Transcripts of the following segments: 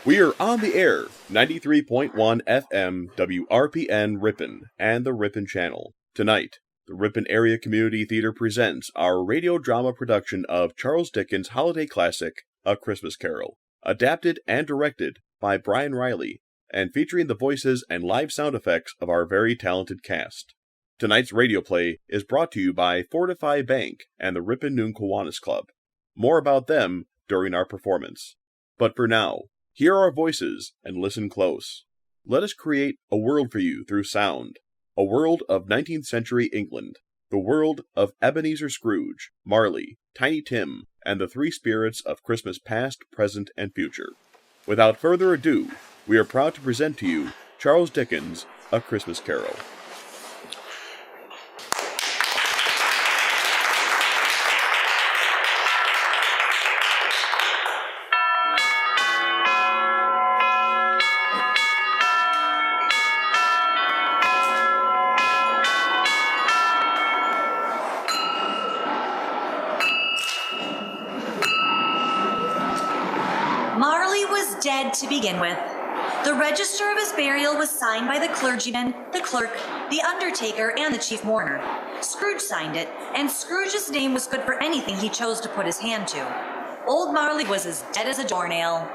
We are on the air, 93.1 FM WRPN Ripon and the Ripon Channel. Tonight, the Ripon Area Community Theatre presents our radio drama production of Charles Dickens' holiday classic, A Christmas Carol, adapted and directed by Brian Reilly, and featuring the voices and live sound effects of our very talented cast. Tonight's radio play is brought to you by Fortify Bank and the Ripon Noon Kiwanis Club. More about them during our performance. But for now, hear our voices and listen close. Let us create a world for you through sound. A world of 19th century England. The world of Ebenezer Scrooge, Marley, Tiny Tim, and the three spirits of Christmas past, present, and future. Without further ado, we are proud to present to you Charles Dickens' A Christmas Carol. Marley was dead to begin with. The register of his burial was signed by the clergyman, the clerk, the undertaker, and the chief mourner. Scrooge signed it, and Scrooge's name was good for anything he chose to put his hand to. Old Marley was as dead as a doornail.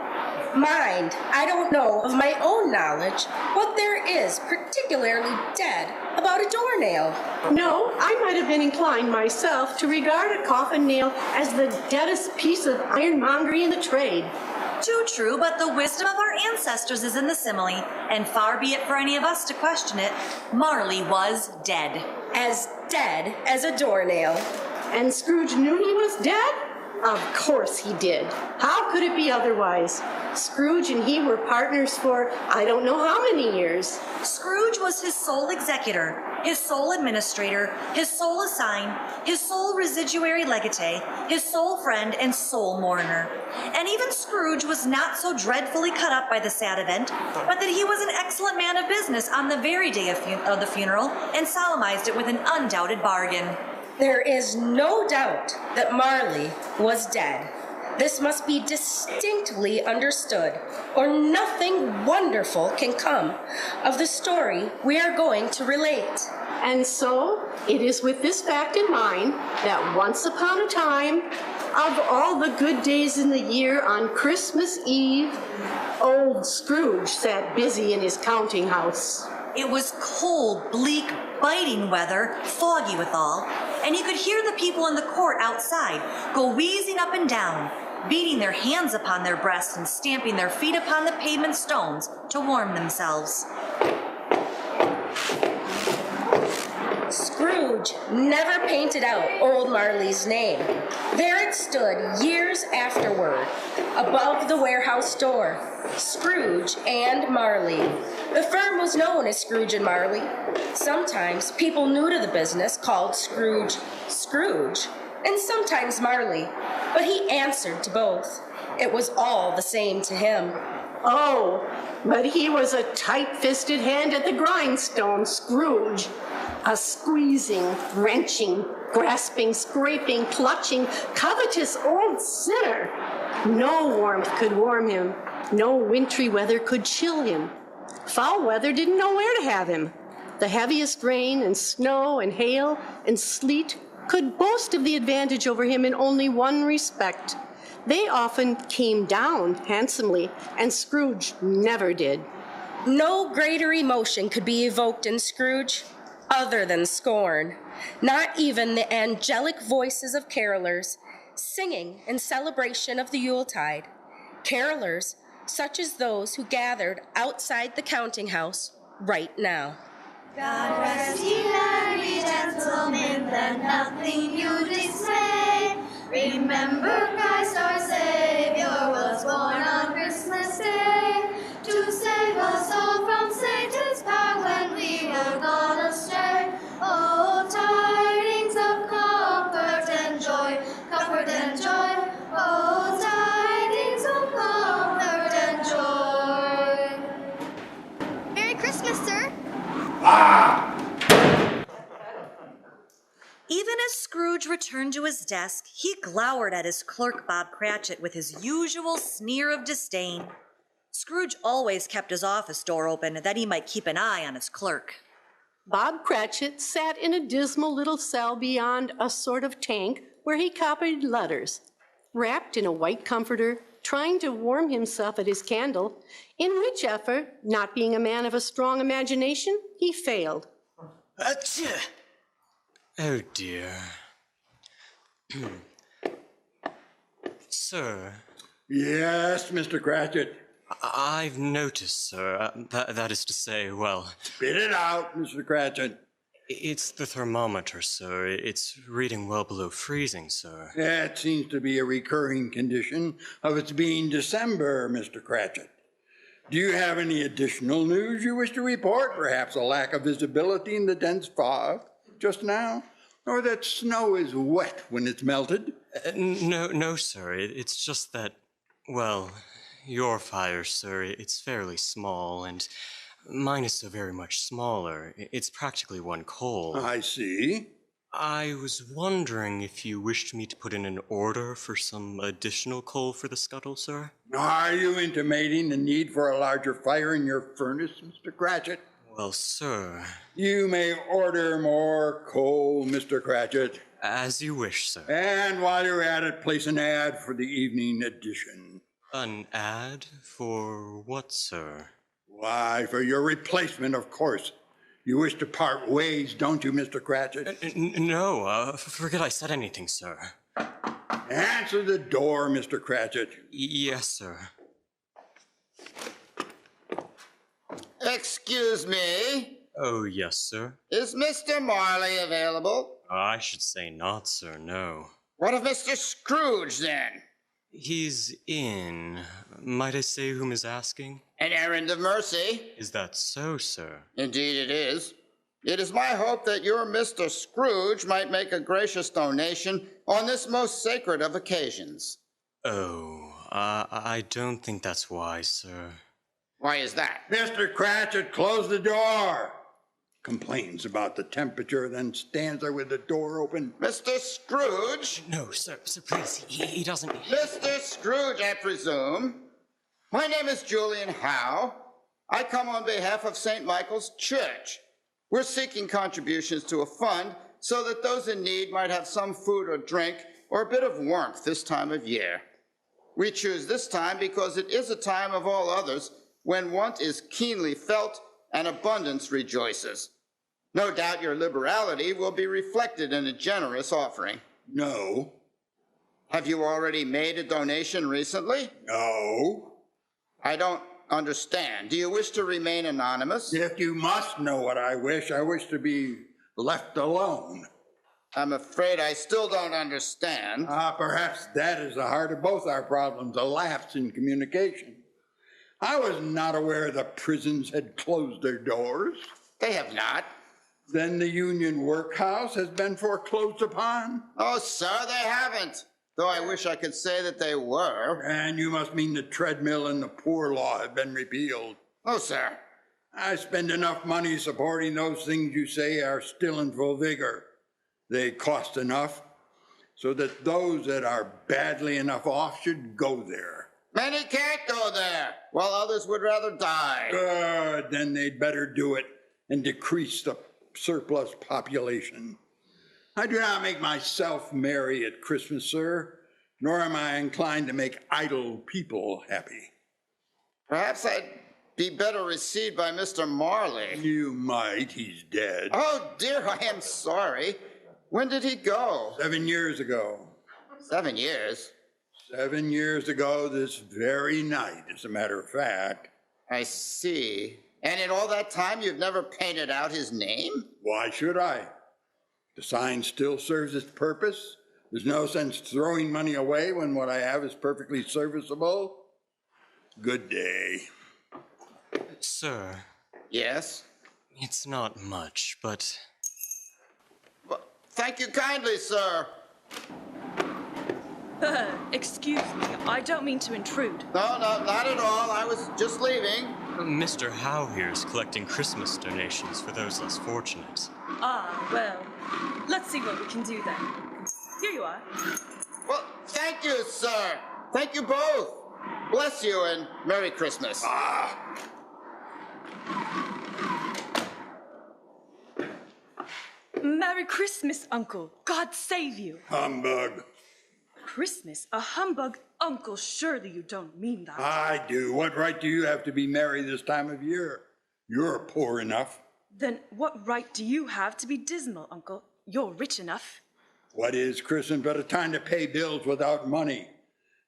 Mind, I don't know of my own knowledge what there is particularly dead about a doornail. No, I might have been inclined myself to regard a coffin nail as the deadest piece of ironmongery in the trade. Too true, but the wisdom of our ancestors is in the simile, and far be it for any of us to question it, Marley was dead. As dead as a doornail. And Scrooge knew he was dead? Of course he did. How could it be otherwise? Scrooge and he were partners for I don't know how many years. Scrooge was his sole executor, his sole administrator, his sole assign, his sole residuary legatee, his sole friend, and sole mourner. And even Scrooge was not so dreadfully cut up by the sad event, but that he was an excellent man of business on the very day of the funeral, and solemnized it with an undoubted bargain. There is no doubt that Marley was dead. This must be distinctly understood, or nothing wonderful can come of the story we are going to relate. And so, it is with this fact in mind that once upon a time, of all the good days in the year on Christmas Eve, old Scrooge sat busy in his counting house. It was cold, bleak, biting weather, foggy withal, and you could hear the people in the court outside go wheezing up and down, beating their hands upon their breasts and stamping their feet upon the pavement stones to warm themselves. Scrooge never painted out old Marley's name. There it stood years afterward, above the warehouse door, Scrooge and Marley. The firm was known as Scrooge and Marley. Sometimes people new to the business called Scrooge, and sometimes Marley, but he answered to both. It was all the same to him. Oh, but he was a tight-fisted hand at the grindstone, Scrooge. A squeezing, wrenching, grasping, scraping, clutching, covetous old sinner. No warmth could warm him. No wintry weather could chill him. Foul weather didn't know where to have him. The heaviest rain and snow and hail and sleet could boast of the advantage over him in only one respect. They often came down handsomely, and Scrooge never did. No greater emotion could be evoked in Scrooge other than scorn. Not even the angelic voices of carolers singing in celebration of the Yuletide. Carolers such as those who gathered outside the counting house right now. God rest ye merry gentlemen, let nothing you dismay. Remember Christ our Savior was born on Christmas Day, to save us all from Satan's power when we were gone astray. Oh, tidings of comfort and joy, comfort and joy. Oh, tidings of comfort and joy. Merry Christmas, sir. Even as Scrooge returned to his desk, he glowered at his clerk, Bob Cratchit, with his usual sneer of disdain. Scrooge always kept his office door open that he might keep an eye on his clerk. Bob Cratchit sat in a dismal little cell beyond a sort of tank where he copied letters. Wrapped in a white comforter, trying to warm himself at his candle, in which effort, not being a man of a strong imagination, he failed. Achoo! Oh dear. Sir. Yes, Mr. Cratchit. I've noticed, sir. That is to say, well... Spit it out, Mr. Cratchit. It's the thermometer, sir. It's reading well below freezing, sir. That seems to be a recurring condition of its being December, Mr. Cratchit. Do you have any additional news you wish to report? Perhaps a lack of visibility in the dense fog just now? Or that snow is wet when it's melted? No, sir. It's just that, well, your fire, sir, it's fairly small, and mine is so very much smaller. It's practically one coal. I see. I was wondering if you wished me to put in an order for some additional coal for the scuttle, sir? Are you intimating the need for a larger fire in your furnace, Mr. Cratchit? Well, sir... You may order more coal, Mr. Cratchit. As you wish, sir. And while you're at it, place an ad for the evening edition. An ad? For what, sir? Why, for your replacement, of course. You wish to part ways, don't you, Mr. Cratchit? No, forget I said anything, sir. Answer the door, Mr. Cratchit. Yes, sir. Excuse me. Oh, yes, sir. Is Mr. Marley available? I should say not, sir, no. What of Mr. Scrooge, then? He's in. Might I say whom is asking? An errand of mercy. Is that so, sir? Indeed it is. It is my hope that your Mr. Scrooge might make a gracious donation on this most sacred of occasions. Oh, I don't think that's wise, sir. Why is that? Mr. Cratchit, close the door. Complains about the temperature, then stands there with the door open. Mr. Scrooge? No, sir, please, he doesn't... Mr. Scrooge, I presume. My name is Julian Howe. I come on behalf of St. Michael's Church. We're seeking contributions to a fund so that those in need might have some food or drink or a bit of warmth this time of year. We choose this time because it is a time of all others when want is keenly felt and abundance rejoices. No doubt your liberality will be reflected in a generous offering. No. Have you already made a donation recently? No. I don't understand. Do you wish to remain anonymous? If you must know what I wish to be left alone. I'm afraid I still don't understand. Perhaps that is the heart of both our problems, a lapse in communication. I was not aware the prisons had closed their doors. They have not. Then the Union Workhouse has been foreclosed upon? Oh, sir, they haven't. Though I wish I could say that they were. And you must mean the treadmill and the poor law have been repealed. Oh, sir. I spend enough money supporting those things you say are still in full vigor. They cost enough so that those that are badly enough off should go there. Many can't go there, while others would rather die. Good, then they'd better do it and decrease the surplus population. I do not make myself merry at Christmas, sir, nor am I inclined to make idle people happy. Perhaps I'd be better received by Mr. Marley. You might, he's dead. Oh, dear, I am sorry. When did he go? 7 years ago. 7 years? 7 years ago this very night, as a matter of fact. I see. And in all that time, you've never painted out his name? Why should I? The sign still serves its purpose. There's no sense throwing money away when what I have is perfectly serviceable. Good day. Sir. Yes? It's not much, but... Well, thank you kindly, sir. Excuse me, I don't mean to intrude. No, not at all. I was just leaving. Mr. Howe here is collecting Christmas donations for those less fortunate. Ah, well, let's see what we can do then. Here you are. Well, thank you, sir. Thank you both. Bless you and Merry Christmas. Merry Christmas, Uncle. God save you. Humbug. Christmas? A humbug? Uncle, surely you don't mean that. I do. What right do you have to be merry this time of year? You're poor enough. Then what right do you have to be dismal, Uncle? You're rich enough. What is Christmas but a time to pay bills without money?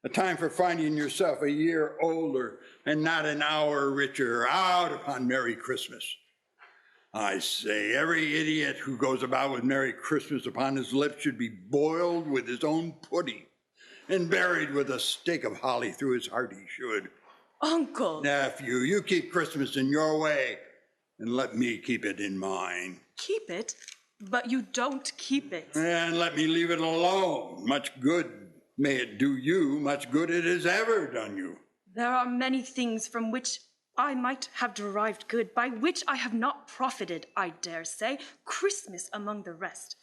A time for finding yourself a year older and not an hour richer. Out upon Merry Christmas. I say, every idiot who goes about with Merry Christmas upon his lips should be boiled with his own pudding and buried with a stake of holly through his heart he should. Uncle! Nephew, you keep Christmas in your way and let me keep it in mine. Keep it? But you don't keep it. And let me leave it alone. Much good may it do you, much good it has ever done you. There are many things from which I might have derived good, by which I have not profited, I dare say, Christmas among the rest.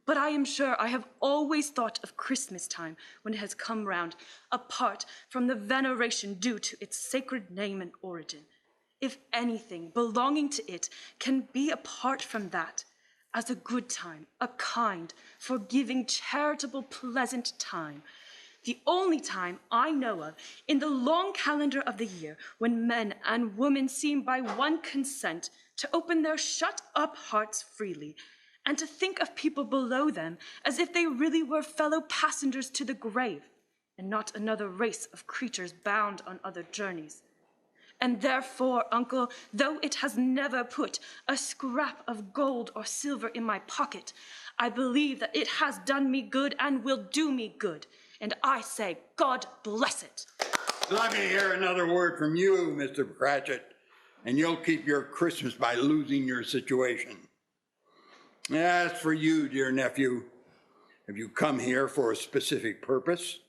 But I am sure I have always thought of Christmas time, when it has come round, apart from the veneration due to its sacred name and origin. If anything belonging to it can be apart from that, as a good time, a kind, forgiving, charitable, pleasant time, the only time I know of in the long calendar of the year when men and women seem by one consent to open their shut-up hearts freely and to think of people below them as if they really were fellow passengers to the grave and not another race of creatures bound on other journeys. And therefore, Uncle, though it has never put a scrap of gold or silver in my pocket, I believe that it has done me good and will do me good. And I say, God bless it. Let me hear another word from you, Mr. Cratchit, and you'll keep your Christmas by losing your situation. As for you, dear nephew, have you come here for a specific purpose?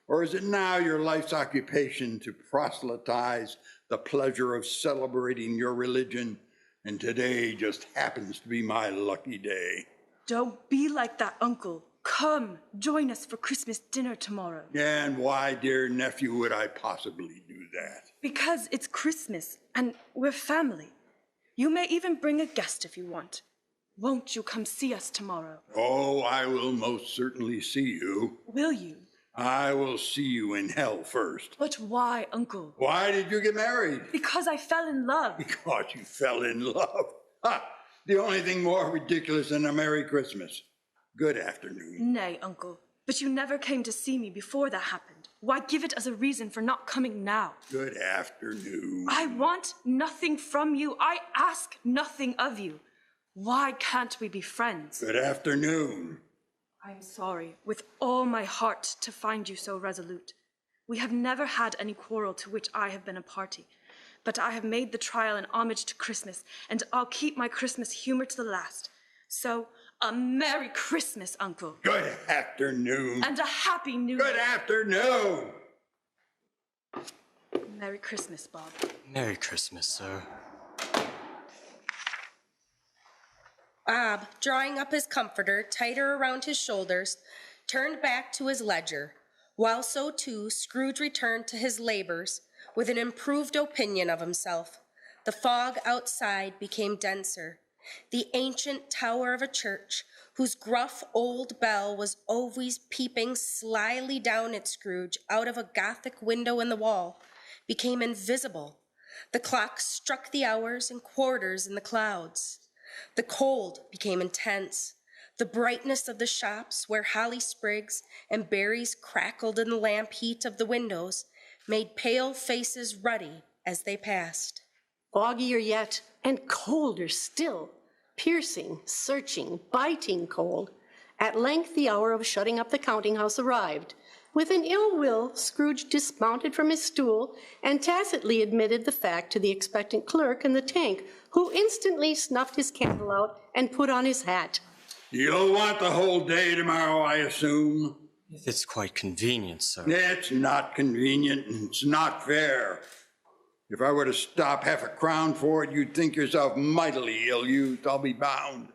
Or is it now your life's occupation to proselytize the pleasure of celebrating your religion, and today just happens to be my lucky day? Don't be like that, Uncle. Come, join us for Christmas dinner tomorrow. And why, dear nephew, would I possibly do that? Because it's Christmas, and we're family. You may even bring a guest if you want. Won't you come see us tomorrow? Oh, I will most certainly see you. Will you? I will see you in hell first. But why, Uncle? Why did you get married? Because I fell in love. Because you fell in love. Ha! The only thing more ridiculous than a Merry Christmas. Good afternoon. Nay, Uncle, but you never came to see me before that happened. Why give it as a reason for not coming now? Good afternoon. I want nothing from you. I ask nothing of you. Why can't we be friends? Good afternoon. I'm sorry, with all my heart, to find you so resolute. We have never had any quarrel to which I have been a party, but I have made the trial an homage to Christmas, and I'll keep my Christmas humor to the last. So, a Merry Christmas, Uncle. Good afternoon. And a Happy New Year. Good afternoon. Merry Christmas, Bob. Merry Christmas, sir. Bob, drawing up his comforter tighter around his shoulders, turned back to his ledger, while so too Scrooge returned to his labors with an improved opinion of himself. The fog outside became denser. The ancient tower of a church, whose gruff old bell was always peeping slyly down at Scrooge out of a Gothic window in the wall, became invisible. The clock struck the hours and quarters in the clouds. The cold became intense. The brightness of the shops, where holly sprigs and berries crackled in the lamp heat of the windows, made pale faces ruddy as they passed. Foggier yet, and colder still. Piercing, searching, biting cold. At length the hour of shutting up the counting house arrived. With an ill will, Scrooge dismounted from his stool and tacitly admitted the fact to the expectant clerk in the tank, who instantly snuffed his candle out and put on his hat. You'll want the whole day tomorrow, I assume? If it's quite convenient, sir. It's not convenient and it's not fair. If I were to stop half a crown for it, you'd think yourself mightily ill-used, I'll be bound.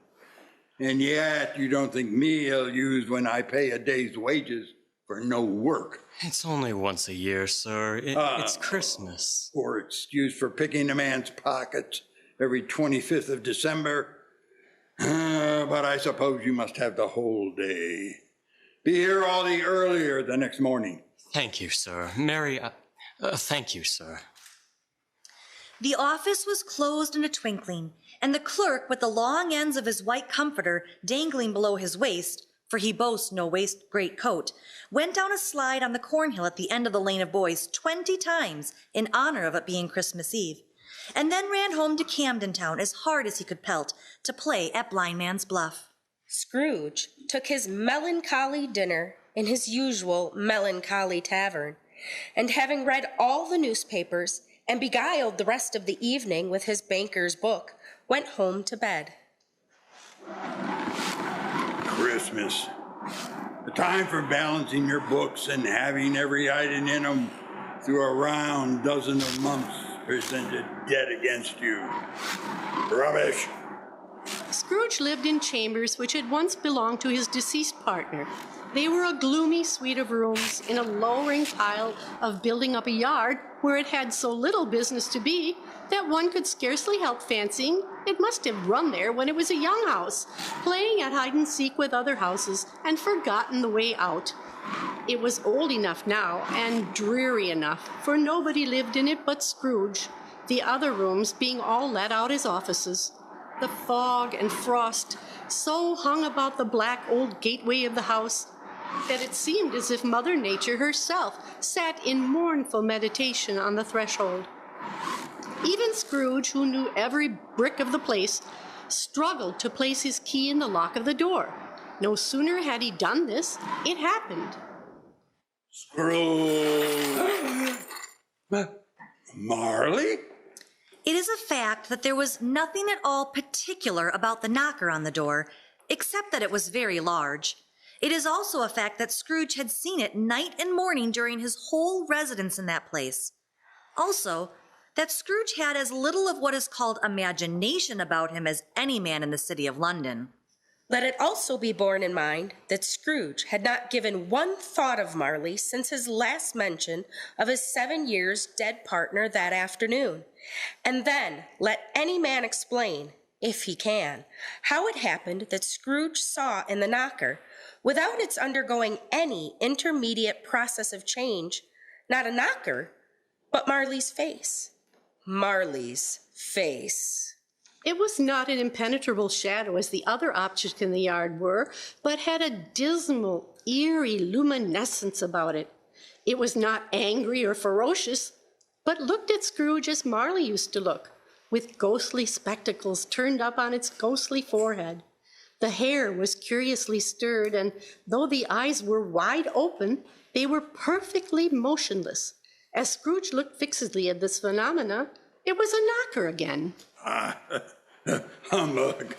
And yet you don't think me ill-used when I pay a day's wages for no work. It's only once a year, sir. It's Christmas. Poor excuse for picking a man's pockets every 25th of December. But I suppose you must have the whole day. Be here all the earlier the next morning. Thank you, sir. Thank you, sir. The office was closed in a twinkling, and the clerk, with the long ends of his white comforter dangling below his waist, for he boasts no waist greatcoat, went down a slide on the cornhill at the end of the lane of boys 20 times in honor of it being Christmas Eve, and then ran home to Camden Town as hard as he could pelt to play at Blind Man's Bluff. Scrooge took his melancholy dinner in his usual melancholy tavern, and having read all the newspapers and beguiled the rest of the evening with his banker's book, went home to bed. Christmas. The time for balancing your books and having every item in them through a round dozen of months presented dead against you. Rubbish. Scrooge lived in chambers which had once belonged to his deceased partner. They were a gloomy suite of rooms in a lowering pile of building up a yard where it had so little business to be that one could scarcely help fancying it must have run there when it was a young house, playing at hide-and-seek with other houses and forgotten the way out. It was old enough now and dreary enough, for nobody lived in it but Scrooge, the other rooms being all let out as offices. The fog and frost so hung about the black old gateway of the house that it seemed as if Mother Nature herself sat in mournful meditation on the threshold. Even Scrooge, who knew every brick of the place, struggled to place his key in the lock of the door. No sooner had he done this, it happened. Scrooge! Marley? It is a fact that there was nothing at all particular about the knocker on the door, except that it was very large. It is also a fact that Scrooge had seen it night and morning during his whole residence in that place. Also, that Scrooge had as little of what is called imagination about him as any man in the city of London. Let it also be borne in mind that Scrooge had not given one thought of Marley since his last mention of his 7 years dead partner that afternoon. And then let any man explain, if he can, how it happened that Scrooge saw in the knocker, without its undergoing any intermediate process of change, not a knocker, but Marley's face. Marley's face. It was not an impenetrable shadow as the other objects in the yard were, but had a dismal, eerie luminescence about it. It was not angry or ferocious, but looked at Scrooge as Marley used to look, with ghostly spectacles turned up on its ghostly forehead. The hair was curiously stirred, and though the eyes were wide open, they were perfectly motionless. As Scrooge looked fixedly at this phenomena, it was a knocker again. Humbug.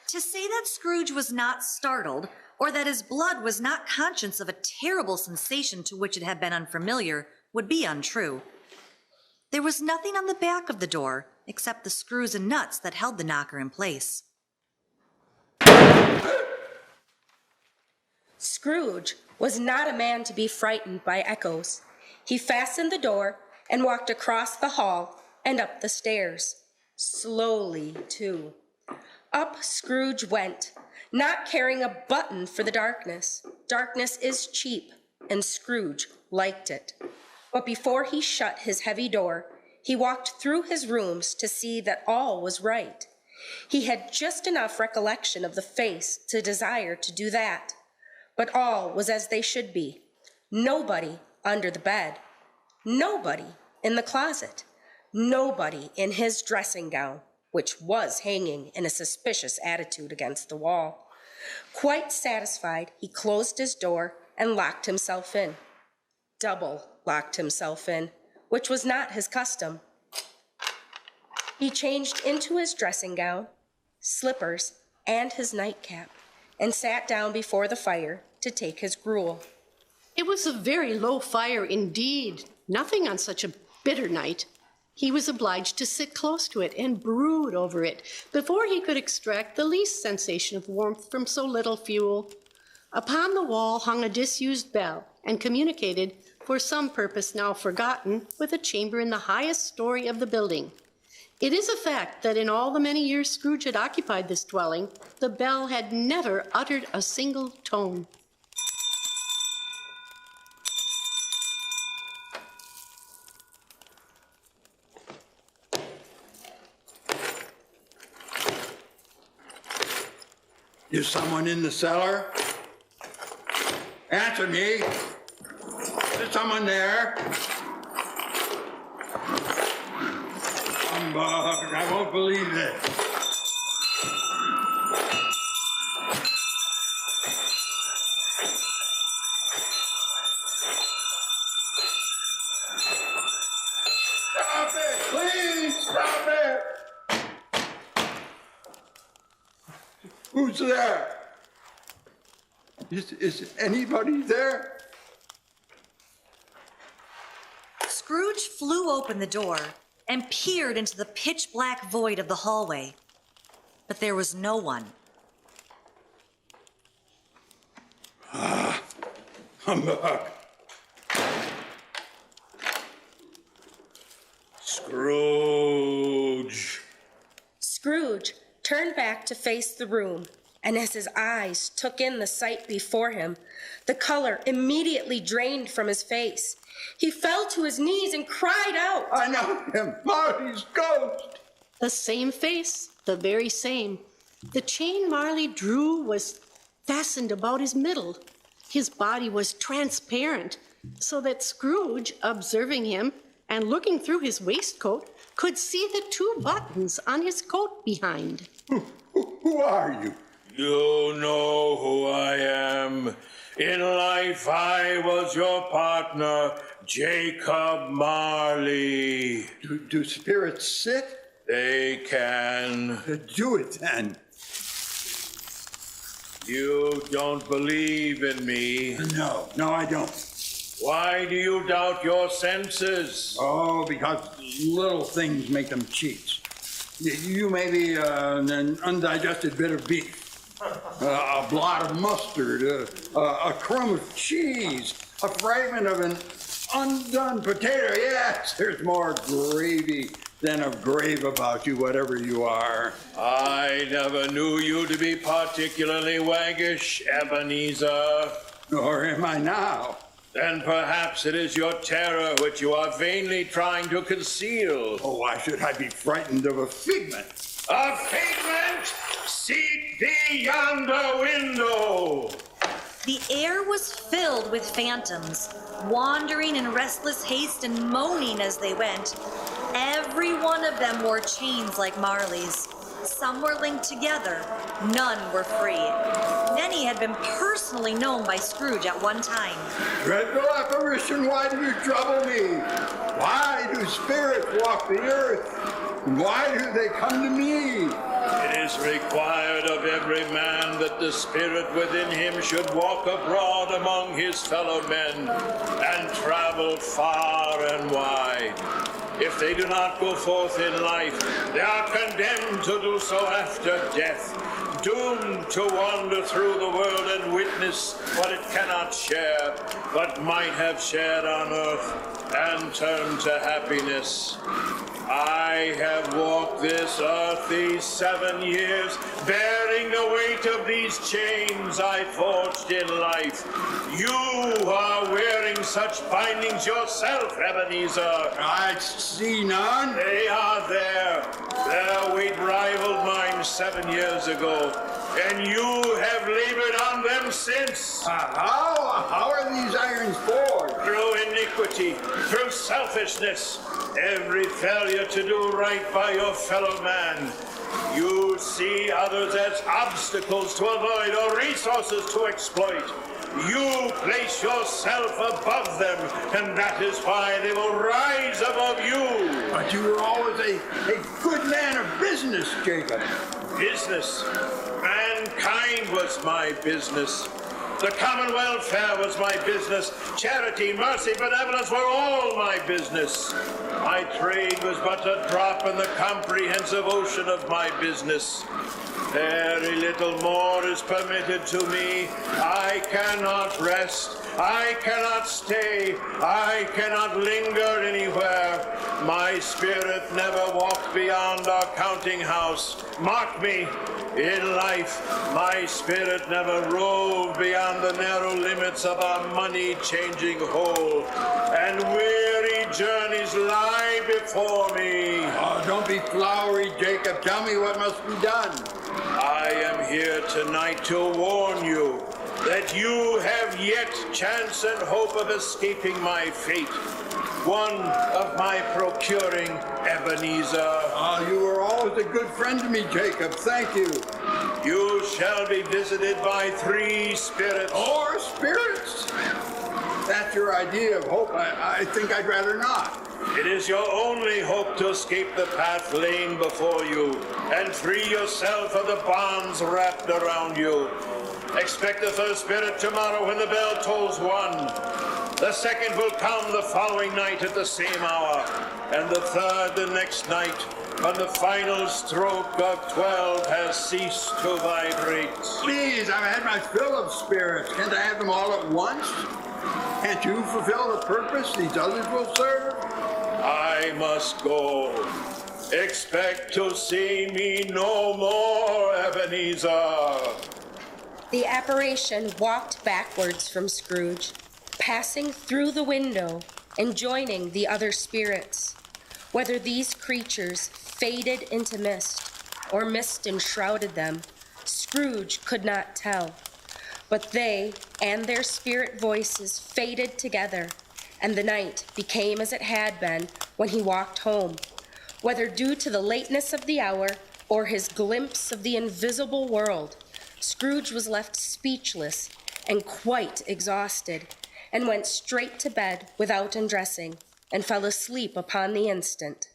To say that Scrooge was not startled, or that his blood was not conscious of a terrible sensation to which it had been unfamiliar, would be untrue. There was nothing on the back of the door except the screws and nuts that held the knocker in place. Scrooge was not a man to be frightened by echoes. He fastened the door and walked across the hall and up the stairs. Slowly, too. Up Scrooge went, not caring a button for the darkness. Darkness is cheap, and Scrooge liked it. But before he shut his heavy door, he walked through his rooms to see that all was right. He had just enough recollection of the face to desire to do that. But all was as they should be. Nobody under the bed. Nobody in the closet. Nobody in his dressing gown, which was hanging in a suspicious attitude against the wall. Quite satisfied, he closed his door and locked himself in. Double locked himself in, which was not his custom. He changed into his dressing gown, slippers, and his nightcap, and sat down before the fire to take his gruel. It was a very low fire indeed, nothing on such a bitter night. He was obliged to sit close to it and brood over it before he could extract the least sensation of warmth from so little fuel. Upon the wall hung a disused bell, and communicated, for some purpose now forgotten, with a chamber in the highest story of the building. It is a fact that in all the many years Scrooge had occupied this dwelling, the bell had never uttered a single tone. Is someone in the cellar? Answer me. Is there someone there? Humbug, I won't believe this. Stop it, please, stop it. Who's there? Is anybody there? Scrooge flew open the door and peered into the pitch-black void of the hallway. But there was no one. Humbug. Scrooge. Scrooge turned back to face the room, and as his eyes took in the sight before him, the color immediately drained from his face. He fell to his knees and cried out, I know him, Marley's ghost. The same face, the very same. The chain Marley drew was fastened about his middle. His body was transparent, so that Scrooge, observing him and looking through his waistcoat, could see the 2 buttons on his coat behind. Who are you? You know who I am. In life, I was your partner, Jacob Marley. Do spirits sit? They can. Do it then. You don't believe in me. No, I don't. Why do you doubt your senses? Oh, because little things make them cheats. You may be an undigested bit of beef, a blot of mustard, a crumb of cheese, a fragment of an undone potato. Yes, there's more gravy than of grave about you, whatever you are. I never knew you to be particularly waggish, Ebenezer. Nor am I now. Then perhaps it is your terror which you are vainly trying to conceal. Oh, why should I be frightened of a figment? A figment? Seek thee yonder window. The air was filled with phantoms, wandering in restless haste and moaning as they went. Every one of them wore chains like Marley's. Some were linked together, none were free. Many had been personally known by Scrooge at one time. Dreadful apparition, why do you trouble me? Why do spirits walk the earth? Why do they come to me? It is required of every man that the spirit within him should walk abroad among his fellow men and travel far and wide. If they do not go forth in life, they are condemned to do so after death, doomed to wander through the world and witness what it cannot share, but might have shared on earth and turn to happiness. I have walked this earth these 7 years, bearing the weight of these chains I forged in life. You are wearing such bindings yourself, Ebenezer. I see none. They are there. Their weight rivaled mine 7 years ago, and you have labored on them since. How are these irons forged? Through iniquity, through selfishness, every failure to do right by your fellow man. You see others as obstacles to avoid or resources to exploit. You place yourself above them, and that is why they will rise above you. But you were always a good man of business, Jacob. Business? Mankind was my business. The common welfare was my business. Charity, mercy, benevolence were all my business. My trade was but a drop in the comprehensive ocean of my business. Very little more is permitted to me. I cannot rest I cannot stay. I cannot linger anywhere. My spirit never walked beyond our counting house. Mark me, in life, my spirit never roved beyond the narrow limits of our money-changing hole. And weary journeys lie before me. Oh, don't be flowery, Jacob. Tell me what must be done. I am here tonight to warn you that you have yet chance and hope of escaping my fate. One of my procuring, Ebenezer. Oh, you were always a good friend to me, Jacob. Thank you. You shall be visited by 3 spirits. Or spirits? That's your idea of hope. I think I'd rather not. It is your only hope to escape the path laying before you and free yourself of the bonds wrapped around you. Expect the first spirit tomorrow when the bell tolls 1. The second will come the following night at the same hour, and the third the next night when the final stroke of 12 has ceased to vibrate. Please, I've had my fill of spirits. Can't I have them all at once? Can't you fulfill the purpose these others will serve? I must go. Expect to see me no more, Ebenezer. The apparition walked backwards from Scrooge, passing through the window and joining the other spirits. Whether these creatures faded into mist or mist enshrouded them, Scrooge could not tell. But they and their spirit voices faded together, and the night became as it had been when he walked home. Whether due to the lateness of the hour or his glimpse of the invisible world, Scrooge was left speechless and quite exhausted, and went straight to bed without undressing, and fell asleep upon the instant.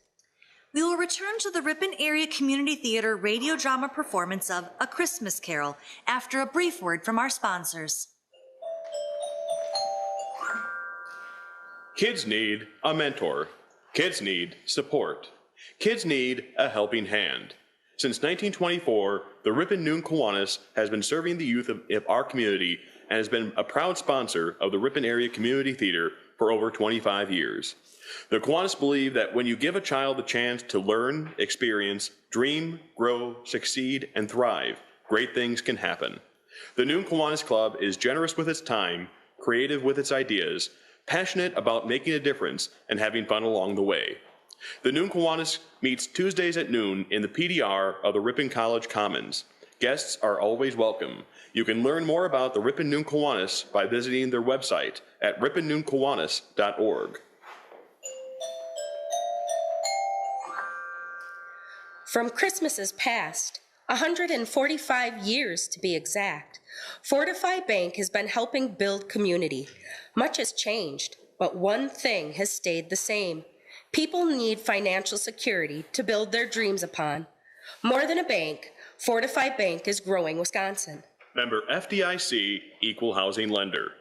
We will return to the Ripon Area Community Theatre radio drama performance of A Christmas Carol after a brief word from our sponsors. Kids need a mentor. Kids need support. Kids need a helping hand. Since 1924, the Ripon Noon Kiwanis has been serving the youth of our community and has been a proud sponsor of the Ripon Area Community Theatre for over 25 years. The Kiwanis believe that when you give a child the chance to learn, experience, dream, grow, succeed, and thrive, great things can happen. The Noon Kiwanis Club is generous with its time, creative with its ideas, passionate about making a difference, and having fun along the way. The Noon Kiwanis meets Tuesdays at noon in the PDR of the Ripon College Commons. Guests are always welcome. You can learn more about the Ripon Noon Kiwanis by visiting their website at riponnoonkiwanis.org. From Christmases past, 145 years to be exact, Fortify Bank has been helping build community. Much has changed, but one thing has stayed the same. People need financial security to build their dreams upon. More than a bank, Fortify Bank is growing Wisconsin. Member FDIC, Equal Housing Lender.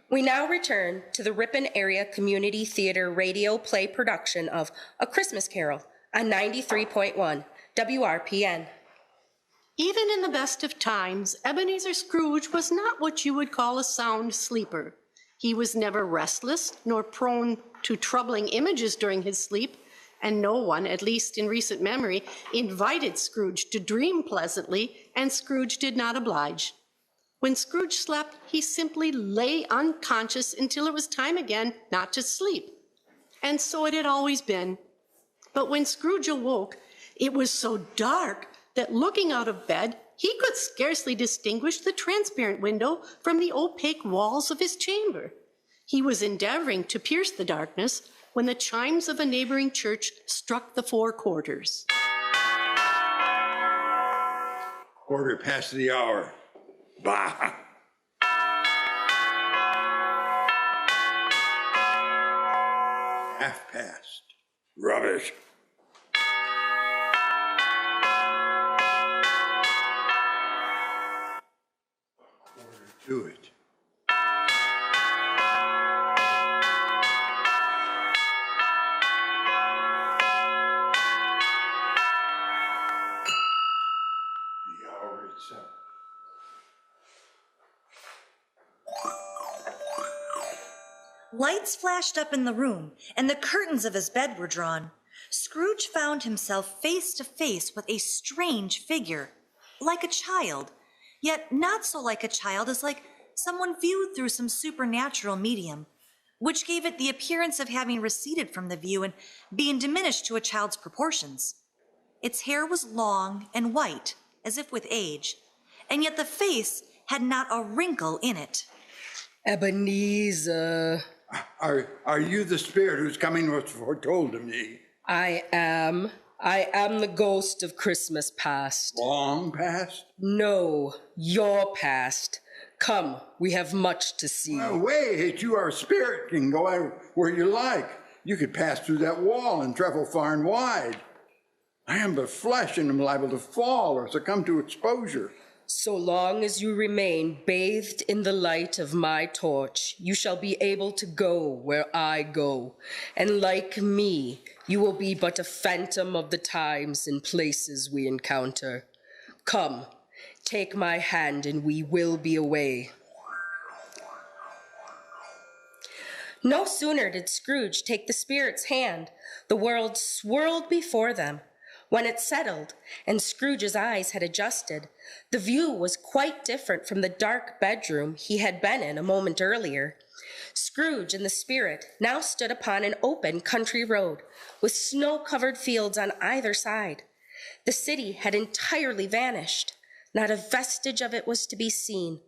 We now return to the Ripon Area Community Theatre radio play production of A Christmas Carol on 93.1 WRPN. Even in the best of times, Ebenezer Scrooge was not what you would call a sound sleeper. He was never restless nor prone to troubling images during his sleep, and no one, at least in recent memory, invited Scrooge to dream pleasantly, and Scrooge did not oblige. When Scrooge slept, he simply lay unconscious until it was time again not to sleep. And so it had always been. But when Scrooge awoke, it was so dark that looking out of bed, he could scarcely distinguish the transparent window from the opaque walls of his chamber. He was endeavoring to pierce the darkness when the chimes of a neighboring church struck the 4 quarters. Quarter past the hour. Bah! Half past. Rubbish. Quarter to it. The hour itself. Lights flashed up in the room, and the curtains of his bed were drawn. Scrooge found himself face to face with a strange figure, like a child, yet not so like a child as like someone viewed through some supernatural medium, which gave it the appearance of having receded from the view and being diminished to a child's proportions. Its hair was long and white, as if with age, and yet the face had not a wrinkle in it. Ebenezer. Are you the spirit whose coming was foretold to me? I am the ghost of Christmas past. Long past? No, your past. Come, we have much to see. Well, wait, you are a spirit, can go out where you like. You could pass through that wall and travel far and wide. I am but flesh and am liable to fall or succumb to exposure. So long as you remain bathed in the light of my torch, you shall be able to go where I go. And like me, you will be but a phantom of the times and places we encounter. Come, take my hand and we will be away. No sooner did Scrooge take the spirit's hand, the world swirled before them. When it settled and Scrooge's eyes had adjusted, the view was quite different from the dark bedroom he had been in a moment earlier. Scrooge and the spirit now stood upon an open country road with snow-covered fields on either side. The city had entirely vanished. Not a vestige of it was to be seen.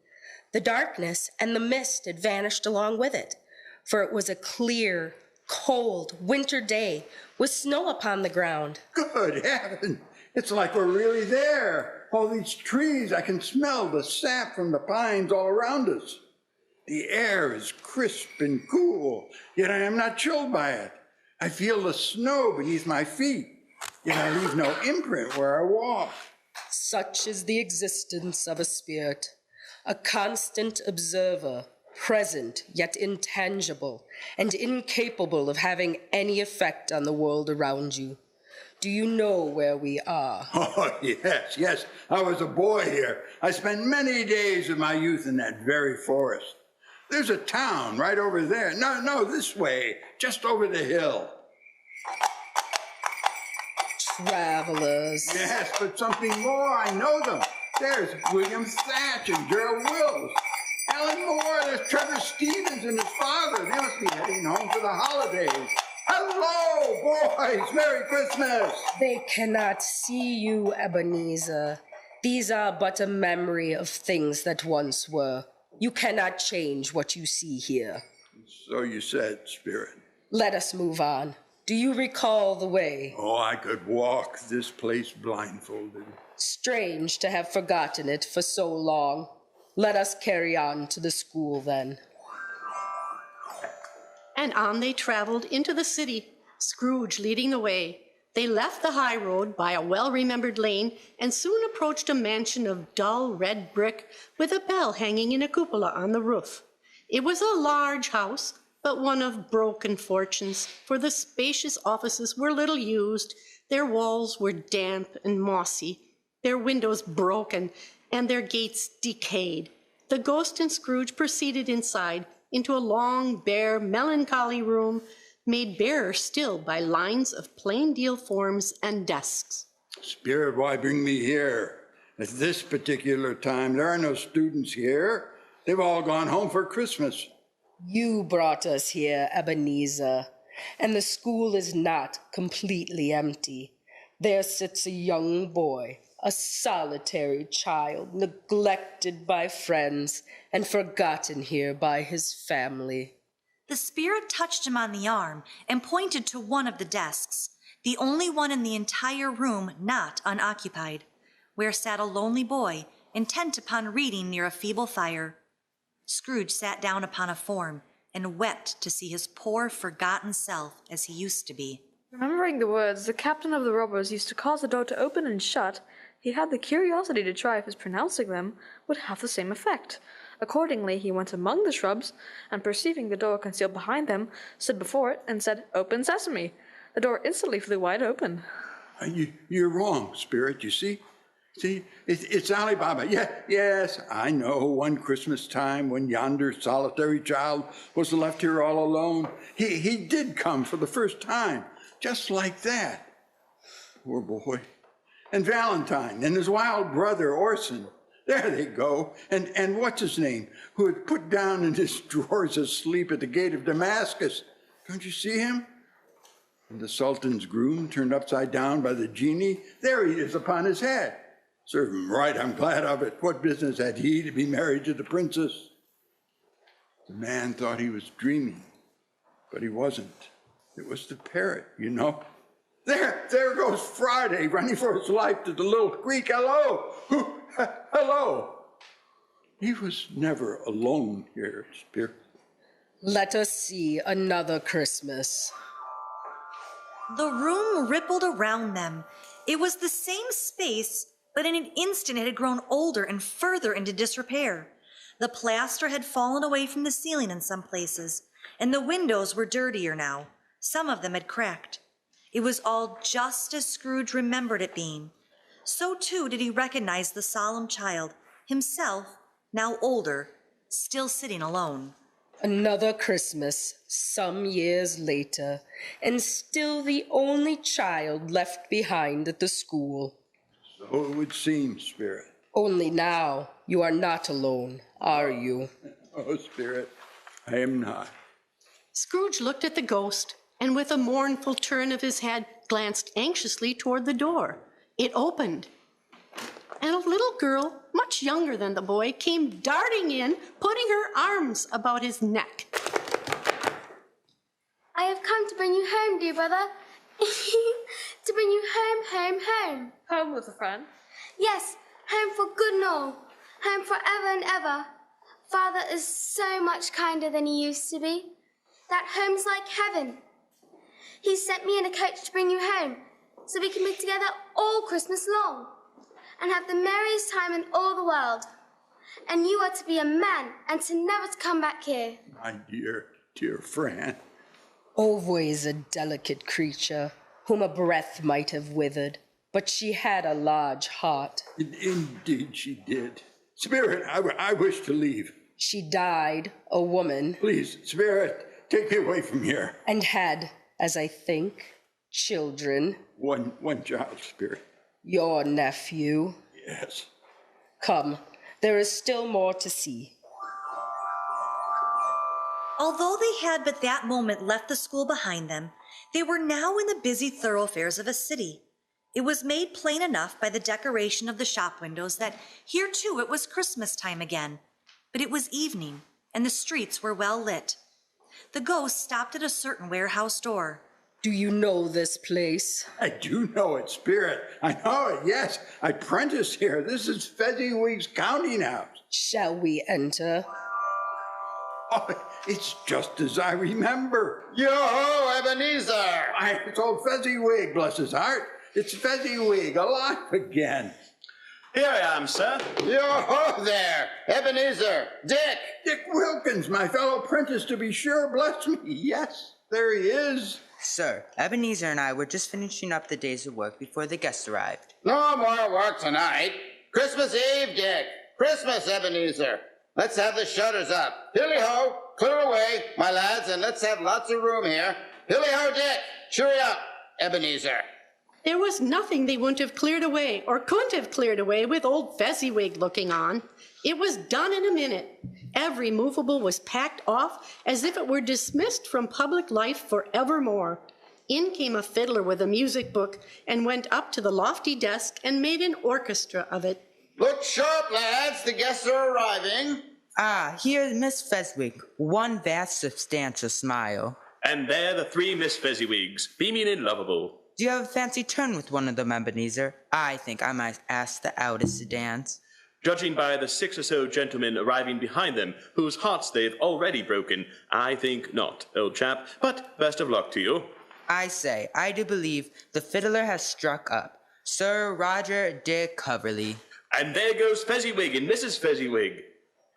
The darkness and the mist had vanished along with it, for it was a clear, cold winter day with snow upon the ground. Good heaven! It's like we're really there. All these trees, I can smell the sap from the pines all around us. The air is crisp and cool, yet I am not chilled by it. I feel the snow beneath my feet, yet I leave no imprint where I walk. Such is the existence of a spirit, a constant observer, present yet intangible, and incapable of having any effect on the world around you. Do you know where we are? Oh, yes. I was a boy here. I spent many days of my youth in that very forest. There's a town right over there. No, this way, just over the hill. Travelers. Yes, but something more. I know them. There's William Thatch and Gerald Wills. Alan Moore, there's Trevor Stevens and his father. They must be heading home for the holidays. Hello, boys. Merry Christmas. They cannot see you, Ebenezer. These are but a memory of things that once were. You cannot change what you see here. So you said, Spirit. Let us move on. Do you recall the way? Oh, I could walk this place blindfolded. Strange to have forgotten it for so long. Let us carry on to the school, then. And on they traveled into the city, Scrooge leading the way. They left the high road by a well-remembered lane and soon approached a mansion of dull red brick with a bell hanging in a cupola on the roof. It was a large house, but one of broken fortunes, for the spacious offices were little used, their walls were damp and mossy, their windows broken, and their gates decayed. The ghost and Scrooge proceeded inside into a long, bare, melancholy room, made barer still by lines of plain deal forms and desks. Spirit, why bring me here? At this particular time, there are no students here. They've all gone home for Christmas. You brought us here, Ebenezer, and the school is not completely empty. There sits a young boy, a solitary child, neglected by friends and forgotten here by his family. The spirit touched him on the arm and pointed to one of the desks, the only one in the entire room not unoccupied, where sat a lonely boy, intent upon reading near a feeble fire. Scrooge sat down upon a form and wept to see his poor, forgotten self as he used to be. Remembering the words the captain of the robbers used to cause the door to open and shut, he had the curiosity to try if his pronouncing them would have the same effect. Accordingly, he went among the shrubs, and perceiving the door concealed behind them, stood before it and said, "Open sesame." The door instantly flew wide open. You're wrong, Spirit, you see. See, it's Alibaba. Yes, I know. One Christmas time when yonder solitary child was left here all alone, he did come for the first time, just like that. Poor boy. And Valentine and his wild brother Orson. There they go. And what's his name, who had put down in his drawers asleep at the gate of Damascus. Don't you see him? And the Sultan's groom turned upside down by the genie. There he is upon his head. Serve him right, I'm glad of it. What business had he to be married to the princess? The man thought he was dreaming, but he wasn't. It was the parrot, you know. There goes Friday, running for his life to the little creek. Hello! Hello! He was never alone here, Spirit. Let us see another Christmas. The room rippled around them. It was the same space, but in an instant it had grown older and further into disrepair. The plaster had fallen away from the ceiling in some places, and the windows were dirtier now. Some of them had cracked. It was all just as Scrooge remembered it being. So too did he recognize the solemn child, himself, now older, still sitting alone. Another Christmas, some years later, and still the only child left behind at the school. So it would seem, Spirit. Only now you are not alone, are you? Oh, Spirit, I am not. Scrooge looked at the ghost, and with a mournful turn of his head, glanced anxiously toward the door. It opened, and a little girl, much younger than the boy, came darting in, putting her arms about his neck. I have come to bring you home, dear brother. To bring you home. Home with a friend. Yes, home for good and all. Home forever and ever. Father is so much kinder than he used to be. That home's like heaven. He sent me in a coach to bring you home, so we can be together all Christmas long and have the merriest time in all the world. And you are to be a man and to never to come back here. My dear Fran. Always a delicate creature, whom a breath might have withered, but she had a large heart. Indeed she did. Spirit, I wish to leave. She died a woman. Please, Spirit, take me away from here. And had, as I think, children. One child, Spirit. Your nephew. Yes. Come, there is still more to see. Although they had but that moment left the school behind them, they were now in the busy thoroughfares of a city. It was made plain enough by the decoration of the shop windows that here too it was Christmas time again. But it was evening, and the streets were well lit. The ghost stopped at a certain warehouse door. Do you know this place? I do know it, Spirit. I know it, yes. I apprenticed here. This is Fezziwig's counting house. Shall we enter? Oh, it's just as I remember. Yo-ho, Ebenezer! It's old Fezziwig, bless his heart. It's Fezziwig, alive again. Here I am, sir. Yo-ho there, Ebenezer, Dick! Dick Wilkins, my fellow apprentice, to be sure, bless me. Yes, there he is. Sir, Ebenezer and I were just finishing up the days of work before the guests arrived. No more work tonight. Christmas Eve, Dick. Christmas, Ebenezer. Let's have the shutters up. Hilly-ho, clear away, my lads, and let's have lots of room here. Hilly-ho, Dick. Cheery up, Ebenezer. There was nothing they wouldn't have cleared away, or couldn't have cleared away, with old Fezziwig looking on. It was done in a minute. Every movable was packed off as if it were dismissed from public life forevermore. In came a fiddler with a music book and went up to the lofty desk and made an orchestra of it. Look sharp, lads. The guests are arriving. Ah, here's Miss Fezziwig, one vast substantial smile. And there the three Miss Fezziwigs, beaming and lovable. Do you have a fancy turn with one of them, Ebenezer? I think I might ask the eldest to dance. Judging by the 6 or so gentlemen arriving behind them, whose hearts they've already broken, I think not, old chap, but best of luck to you. I say, I do believe the fiddler has struck up. Sir Roger de Coverley. And there goes Fezziwig and Mrs. Fezziwig.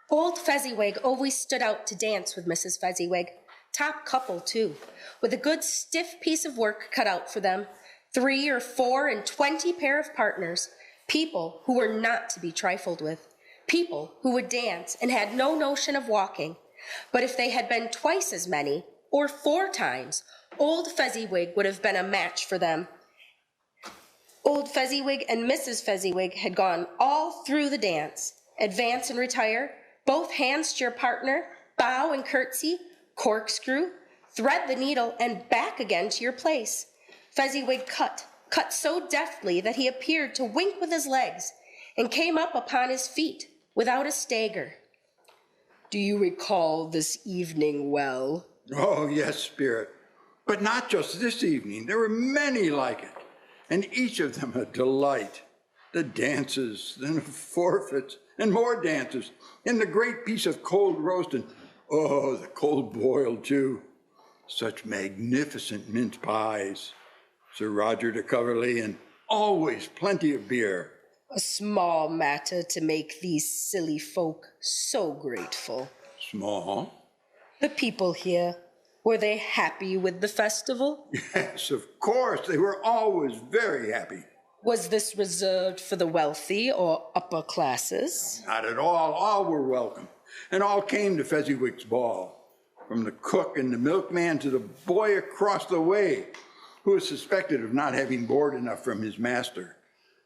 Old Fezziwig always stood out to dance with Mrs. Fezziwig. Top couple, too, with a good stiff piece of work cut out for them. 3 or 4 and 20 pair of partners. People who were not to be trifled with. People who would dance and had no notion of walking. But if they had been twice as many, or 4 times, old Fezziwig would have been a match for them. Old Fezziwig and Mrs. Fezziwig had gone all through the dance. Advance and retire, both hands to your partner, bow and curtsy, corkscrew, thread the needle, and back again to your place. Fezziwig cut so deftly that he appeared to wink with his legs, and came up upon his feet without a stagger. Do you recall this evening well? Oh, yes, Spirit. But not just this evening. There were many like it, and each of them a delight. The dances, then forfeits, and more dances, and the great piece of cold roast, and oh, the cold boiled too. Such magnificent mince pies. Sir Roger de Coverley, and always plenty of beer. A small matter to make these silly folk so grateful. Small? The people here, were they happy with the festival? Yes, of course. They were always very happy. Was this reserved for the wealthy or upper classes? Not at all. All were welcome, and all came to Fezziwig's ball. From the cook and the milkman to the boy across the way, who was suspected of not having board enough from his master.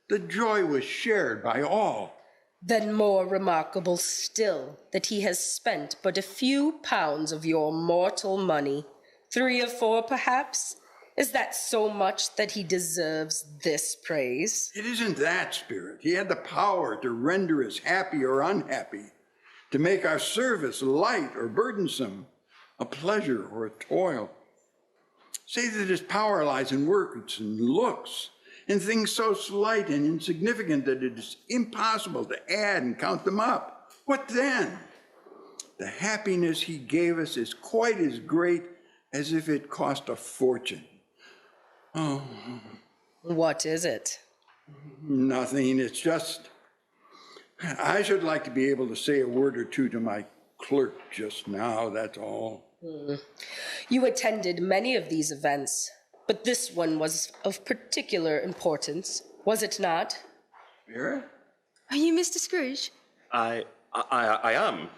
The joy was shared by all. Then more remarkable still that he has spent but a few pounds of your mortal money. 3 or 4, perhaps? Is that so much that he deserves this praise? It isn't that, Spirit. He had the power to render us happy or unhappy, to make our service light or burdensome, a pleasure or a toil. Say that his power lies in words and looks, in things so slight and insignificant that it is impossible to add and count them up. What then? The happiness he gave us is quite as great as if it cost a fortune. Oh. What is it? Nothing. It's just, I should like to be able to say a word or two to my clerk just now, that's all. You attended many of these events, but this one was of particular importance, was it not? Vera? Are you Mr. Scrooge? I am.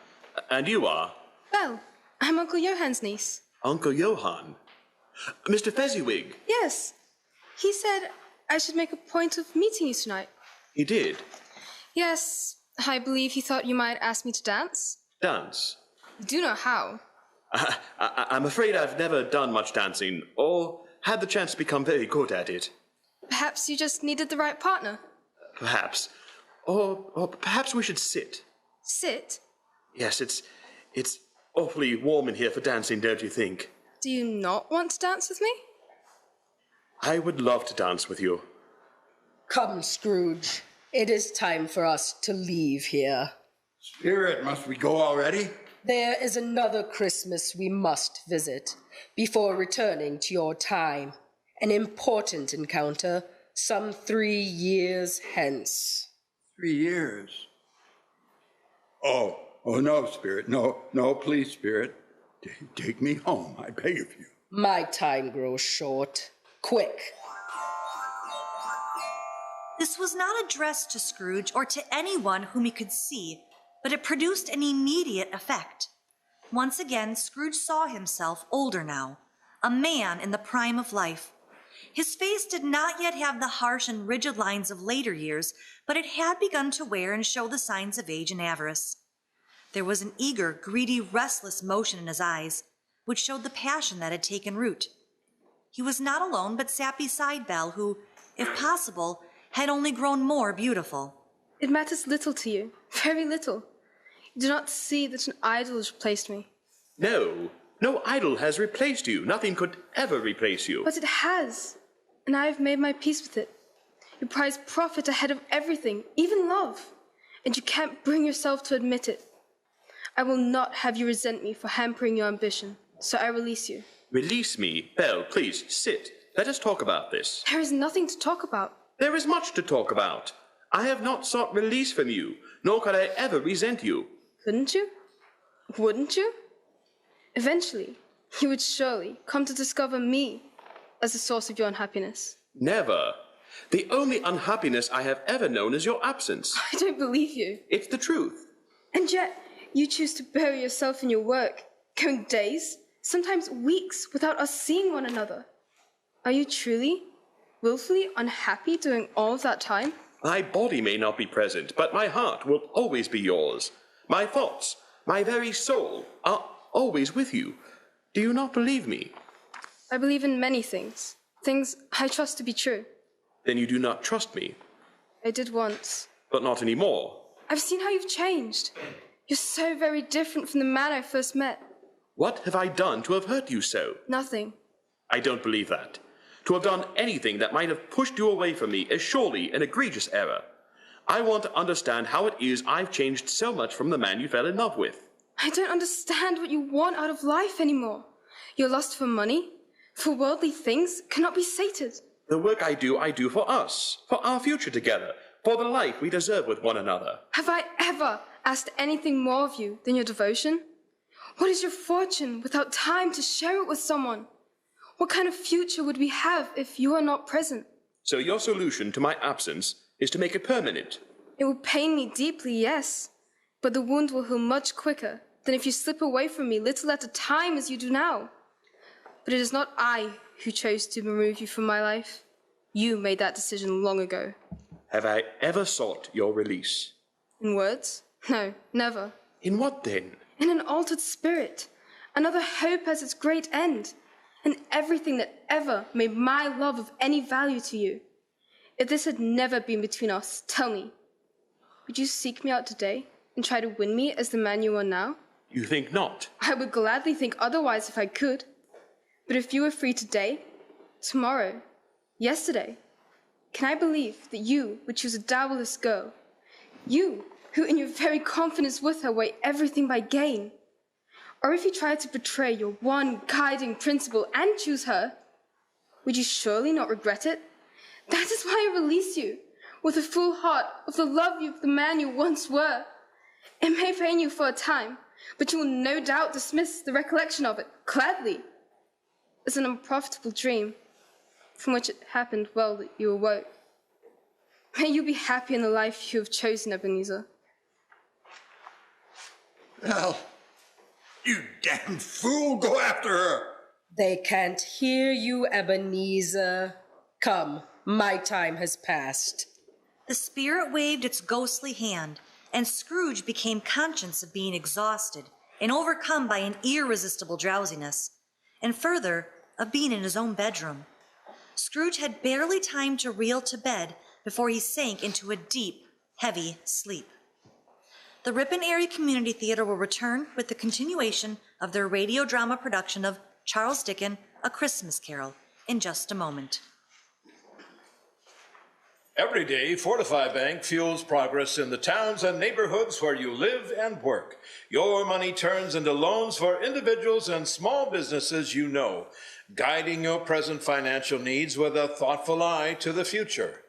And you are? Well, I'm Uncle Johann's niece. Uncle Johann? Mr. Fezziwig? Yes. He said I should make a point of meeting you tonight. He did? Yes, I believe he thought you might ask me to dance. Dance? You do know how. I'm afraid I've never done much dancing, or had the chance to become very good at it. Perhaps you just needed the right partner. Perhaps. Or perhaps we should sit. Sit? Yes, it's awfully warm in here for dancing, don't you think? Do you not want to dance with me? I would love to dance with you. Come, Scrooge. It is time for us to leave here. Spirit, must we go already? There is another Christmas we must visit before returning to your time. An important encounter some 3 years hence. 3 years? Oh, no, Spirit. No, please, Spirit. Take me home, I beg of you. My time grows short. Quick. This was not addressed to Scrooge or to anyone whom he could see, but it produced an immediate effect. Once again, Scrooge saw himself older now, a man in the prime of life. His face did not yet have the harsh and rigid lines of later years, but it had begun to wear and show the signs of age and avarice. There was an eager, greedy, restless motion in his eyes, which showed the passion that had taken root. He was not alone, but sat beside Belle, who, if possible, had only grown more beautiful. It matters little to you, very little. You do not see that an idol has replaced me. No idol has replaced you. Nothing could ever replace you. But it has, and I have made my peace with it. You prize profit ahead of everything, even love, and you can't bring yourself to admit it. I will not have you resent me for hampering your ambition, so I release you. Release me? Belle, please, sit. Let us talk about this. There is nothing to talk about. There is much to talk about. I have not sought release from you, nor could I ever resent you. Couldn't you? Wouldn't you? Eventually, you would surely come to discover me as the source of your unhappiness. Never. The only unhappiness I have ever known is your absence. I don't believe you. It's the truth. And yet, you choose to bury yourself in your work, going days, sometimes weeks, without us seeing one another. Are you truly, willfully unhappy during all of that time? My body may not be present, but my heart will always be yours. My thoughts, my very soul, are always with you. Do you not believe me? I believe in many things. Things I trust to be true. Then you do not trust me. I did once. But not anymore. I've seen how you've changed. You're so very different from the man I first met. What have I done to have hurt you so? Nothing. I don't believe that. To have done anything that might have pushed you away from me is surely an egregious error. I want to understand how it is I've changed so much from the man you fell in love with. I don't understand what you want out of life anymore. Your lust for money, for worldly things, cannot be sated. The work I do for us, for our future together, for the life we deserve with one another. Have I ever asked anything more of you than your devotion? What is your fortune without time to share it with someone? What kind of future would we have if you are not present? So your solution to my absence is to make it permanent? It will pain me deeply, yes, but the wound will heal much quicker than if you slip away from me little at a time as you do now. But it is not I who chose to remove you from my life. You made that decision long ago. Have I ever sought your release? In words? No, never. In what then? In an altered spirit. Another hope has its great end. And everything that ever made my love of any value to you. If this had never been between us, tell me, would you seek me out today and try to win me as the man you are now? You think not? I would gladly think otherwise if I could. But if you were free today, tomorrow, yesterday, can I believe that you would choose a dowerless girl? You, who in your very confidence with her weigh everything by gain. Or if you tried to betray your one guiding principle and choose her, would you surely not regret it? That is why I release you, with a full heart of the love of the man you once were. It may pain you for a time, but you will no doubt dismiss the recollection of it gladly, as an unprofitable dream, from which it happened well that you awoke. May you be happy in the life you have chosen, Ebenezer. Well, you damn fool, go after her! They can't hear you, Ebenezer. Come, my time has passed. The spirit waved its ghostly hand, and Scrooge became conscious of being exhausted and overcome by an irresistible drowsiness, and further, of being in his own bedroom. Scrooge had barely time to reel to bed before he sank into a deep, heavy sleep. The Ripon Area Community Theatre will return with the continuation of their radio drama production of Charles Dickens' A Christmas Carol in just a moment. Every day, Fortify Bank fuels progress in the towns and neighborhoods where you live and work. Your money turns into loans for individuals and small businesses you know, guiding your present financial needs with a thoughtful eye to the future.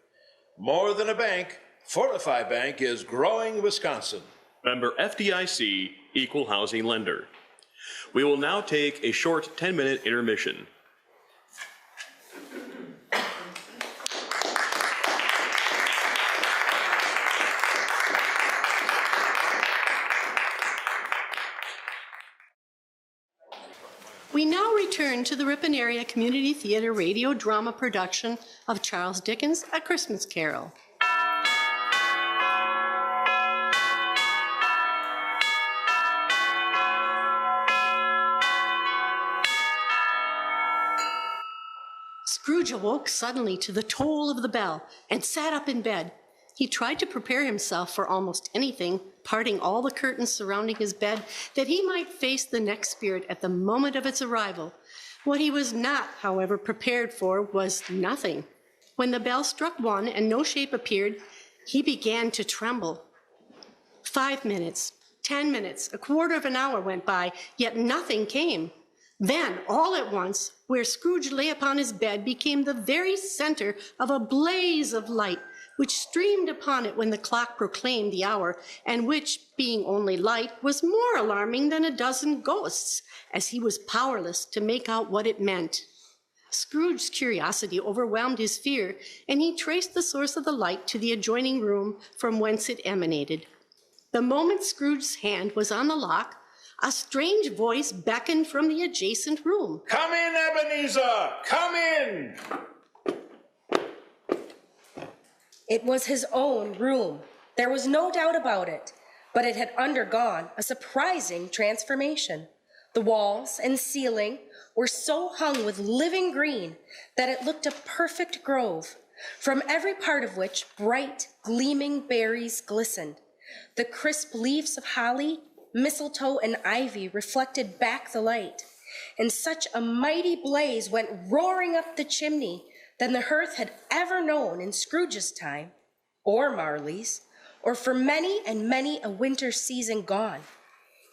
More than a bank, Fortify Bank is growing Wisconsin. Member FDIC, Equal Housing Lender. We will now take a short 10-minute intermission. We now return to the Ripon Area Community Theatre radio drama production of Charles Dickens' A Christmas Carol. Scrooge awoke suddenly to the toll of the bell and sat up in bed. He tried to prepare himself for almost anything, parting all the curtains surrounding his bed, that he might face the next spirit at the moment of its arrival. What he was not, however, prepared for was nothing. When the bell struck 1 and no shape appeared, he began to tremble. 5 minutes, 10 minutes, a quarter of an hour went by, yet nothing came. Then, all at once, where Scrooge lay upon his bed became the very center of a blaze of light, which streamed upon it when the clock proclaimed the hour, and which, being only light, was more alarming than a dozen ghosts, as he was powerless to make out what it meant. Scrooge's curiosity overwhelmed his fear, and he traced the source of the light to the adjoining room from whence it emanated. The moment Scrooge's hand was on the lock, a strange voice beckoned from the adjacent room. Come in, Ebenezer! Come in! It was his own room. There was no doubt about it, but it had undergone a surprising transformation. The walls and ceiling were so hung with living green that it looked a perfect grove, from every part of which bright, gleaming berries glistened. The crisp leaves of holly, mistletoe, and ivy reflected back the light, and such a mighty blaze went roaring up the chimney than the hearth had ever known in Scrooge's time, or Marley's, or for many and many a winter season gone.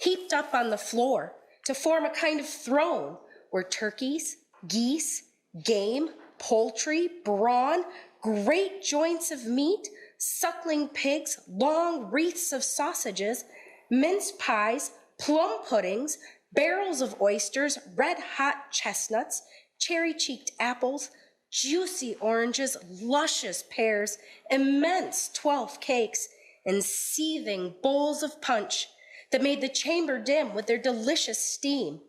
Heaped up on the floor to form a kind of throne were turkeys, geese, game, poultry, brawn, great joints of meat, suckling pigs, long wreaths of sausages, mince pies, plum puddings, barrels of oysters, red-hot chestnuts, cherry-cheeked apples, juicy oranges, luscious pears, immense 12 cakes, and seething bowls of punch that made the chamber dim with their delicious steam.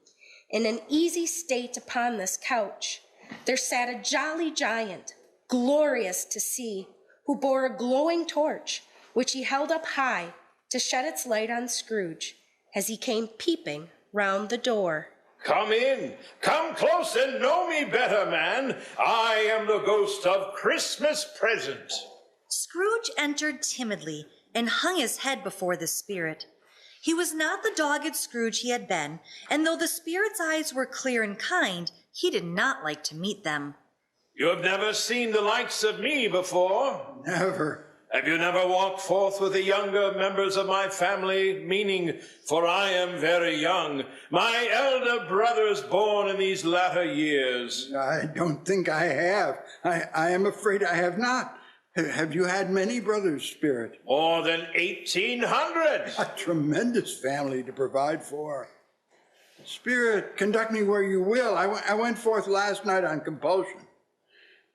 In an easy state upon this couch, there sat a jolly giant, glorious to see, who bore a glowing torch, which he held up high to shed its light on Scrooge as he came peeping round the door. Come in, come close and know me better, man. I am the ghost of Christmas present. Scrooge entered timidly and hung his head before the spirit. He was not the dogged Scrooge he had been, and though the spirit's eyes were clear and kind, he did not like to meet them. You have never seen the likes of me before? Never. Have you never walked forth with the younger members of my family, meaning, for I am very young, my elder brothers born in these latter years? I don't think I have. I am afraid I have not. Have you had many brothers, Spirit? More than 1,800. A tremendous family to provide for. Spirit, conduct me where you will. I went forth last night on compulsion,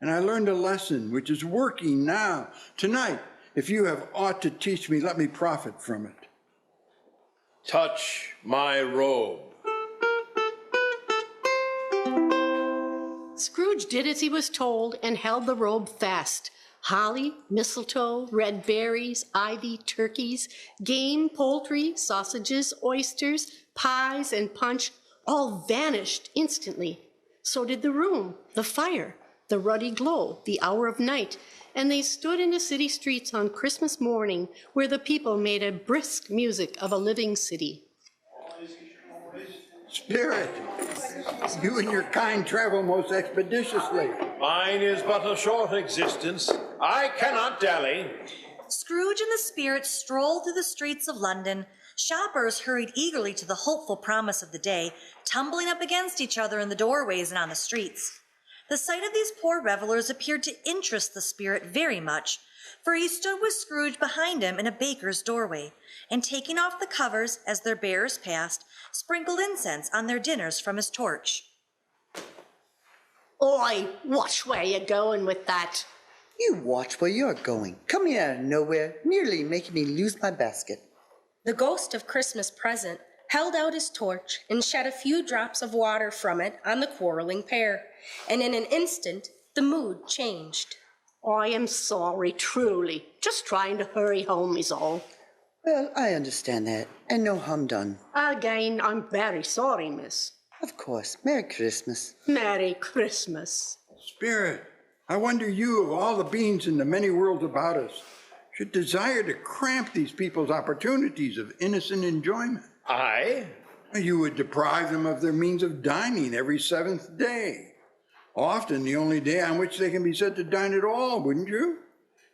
and I learned a lesson which is working now. Tonight, if you have aught to teach me, let me profit from it. Touch my robe. Scrooge did as he was told and held the robe fast. Holly, mistletoe, red berries, ivy, turkeys, game, poultry, sausages, oysters, pies, and punch all vanished instantly. So did the room, the fire, the ruddy glow, the hour of night, and they stood in the city streets on Christmas morning, where the people made a brisk music of a living city. Spirit, you and your kind travel most expeditiously. Mine is but a short existence. I cannot dally. Scrooge and the spirit strolled through the streets of London. Shoppers hurried eagerly to the hopeful promise of the day, tumbling up against each other in the doorways and on the streets. The sight of these poor revelers appeared to interest the spirit very much, for he stood with Scrooge behind him in a baker's doorway, and taking off the covers as their bearers passed, sprinkled incense on their dinners from his torch. Oi, watch where you're going with that. You watch where you're going. Coming out of nowhere, nearly making me lose my basket. The ghost of Christmas present held out his torch and shed a few drops of water from it on the quarreling pair, and in an instant the mood changed. I am sorry, truly. Just trying to hurry home is all. Well, I understand that, and no harm done. Again, I'm very sorry, miss. Of course. Merry Christmas. Merry Christmas. Spirit, I wonder you, of all the beings in the many worlds about us, should desire to cramp these people's opportunities of innocent enjoyment. I? You would deprive them of their means of dining every seventh day. Often the only day on which they can be said to dine at all, wouldn't you?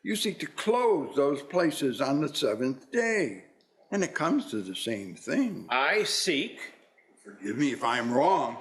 You seek to close those places on the seventh day, and it comes to the same thing. I seek? Forgive me if I'm wrong,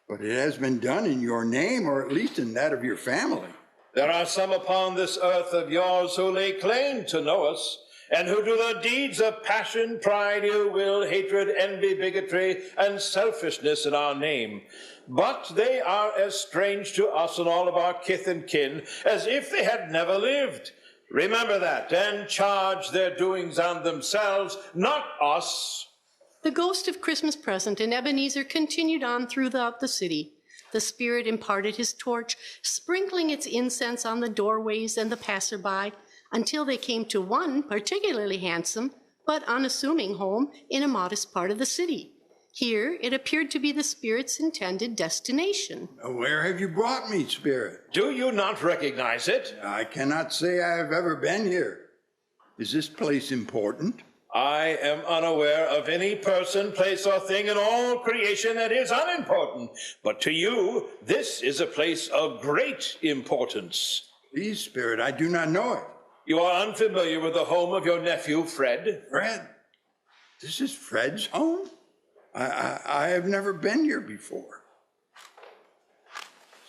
but it has been done in your name, or at least in that of your family. There are some upon this earth of yours who lay claim to know us, and who do the deeds of passion, pride, ill will, hatred, envy, bigotry, and selfishness in our name. but they are as strange to us and all of our kith and kin as if they had never lived. Remember that, and charge their doings on themselves, not us. The ghost of Christmas present in Ebenezer continued on throughout the city. The spirit imparted his torch, sprinkling its incense on the doorways and the passerby, until they came to one particularly handsome but unassuming home in a modest part of the city. Here, it appeared to be the spirit's intended destination. Where have you brought me, spirit? Do you not recognize it? I cannot say I have ever been here. Is this place important? I am unaware of any person, place, or thing in all creation that is unimportant. But to you, this is a place of great importance. Please, spirit, I do not know it. You are unfamiliar with the home of your nephew, Fred? Fred? This is Fred's home? I have never been here before.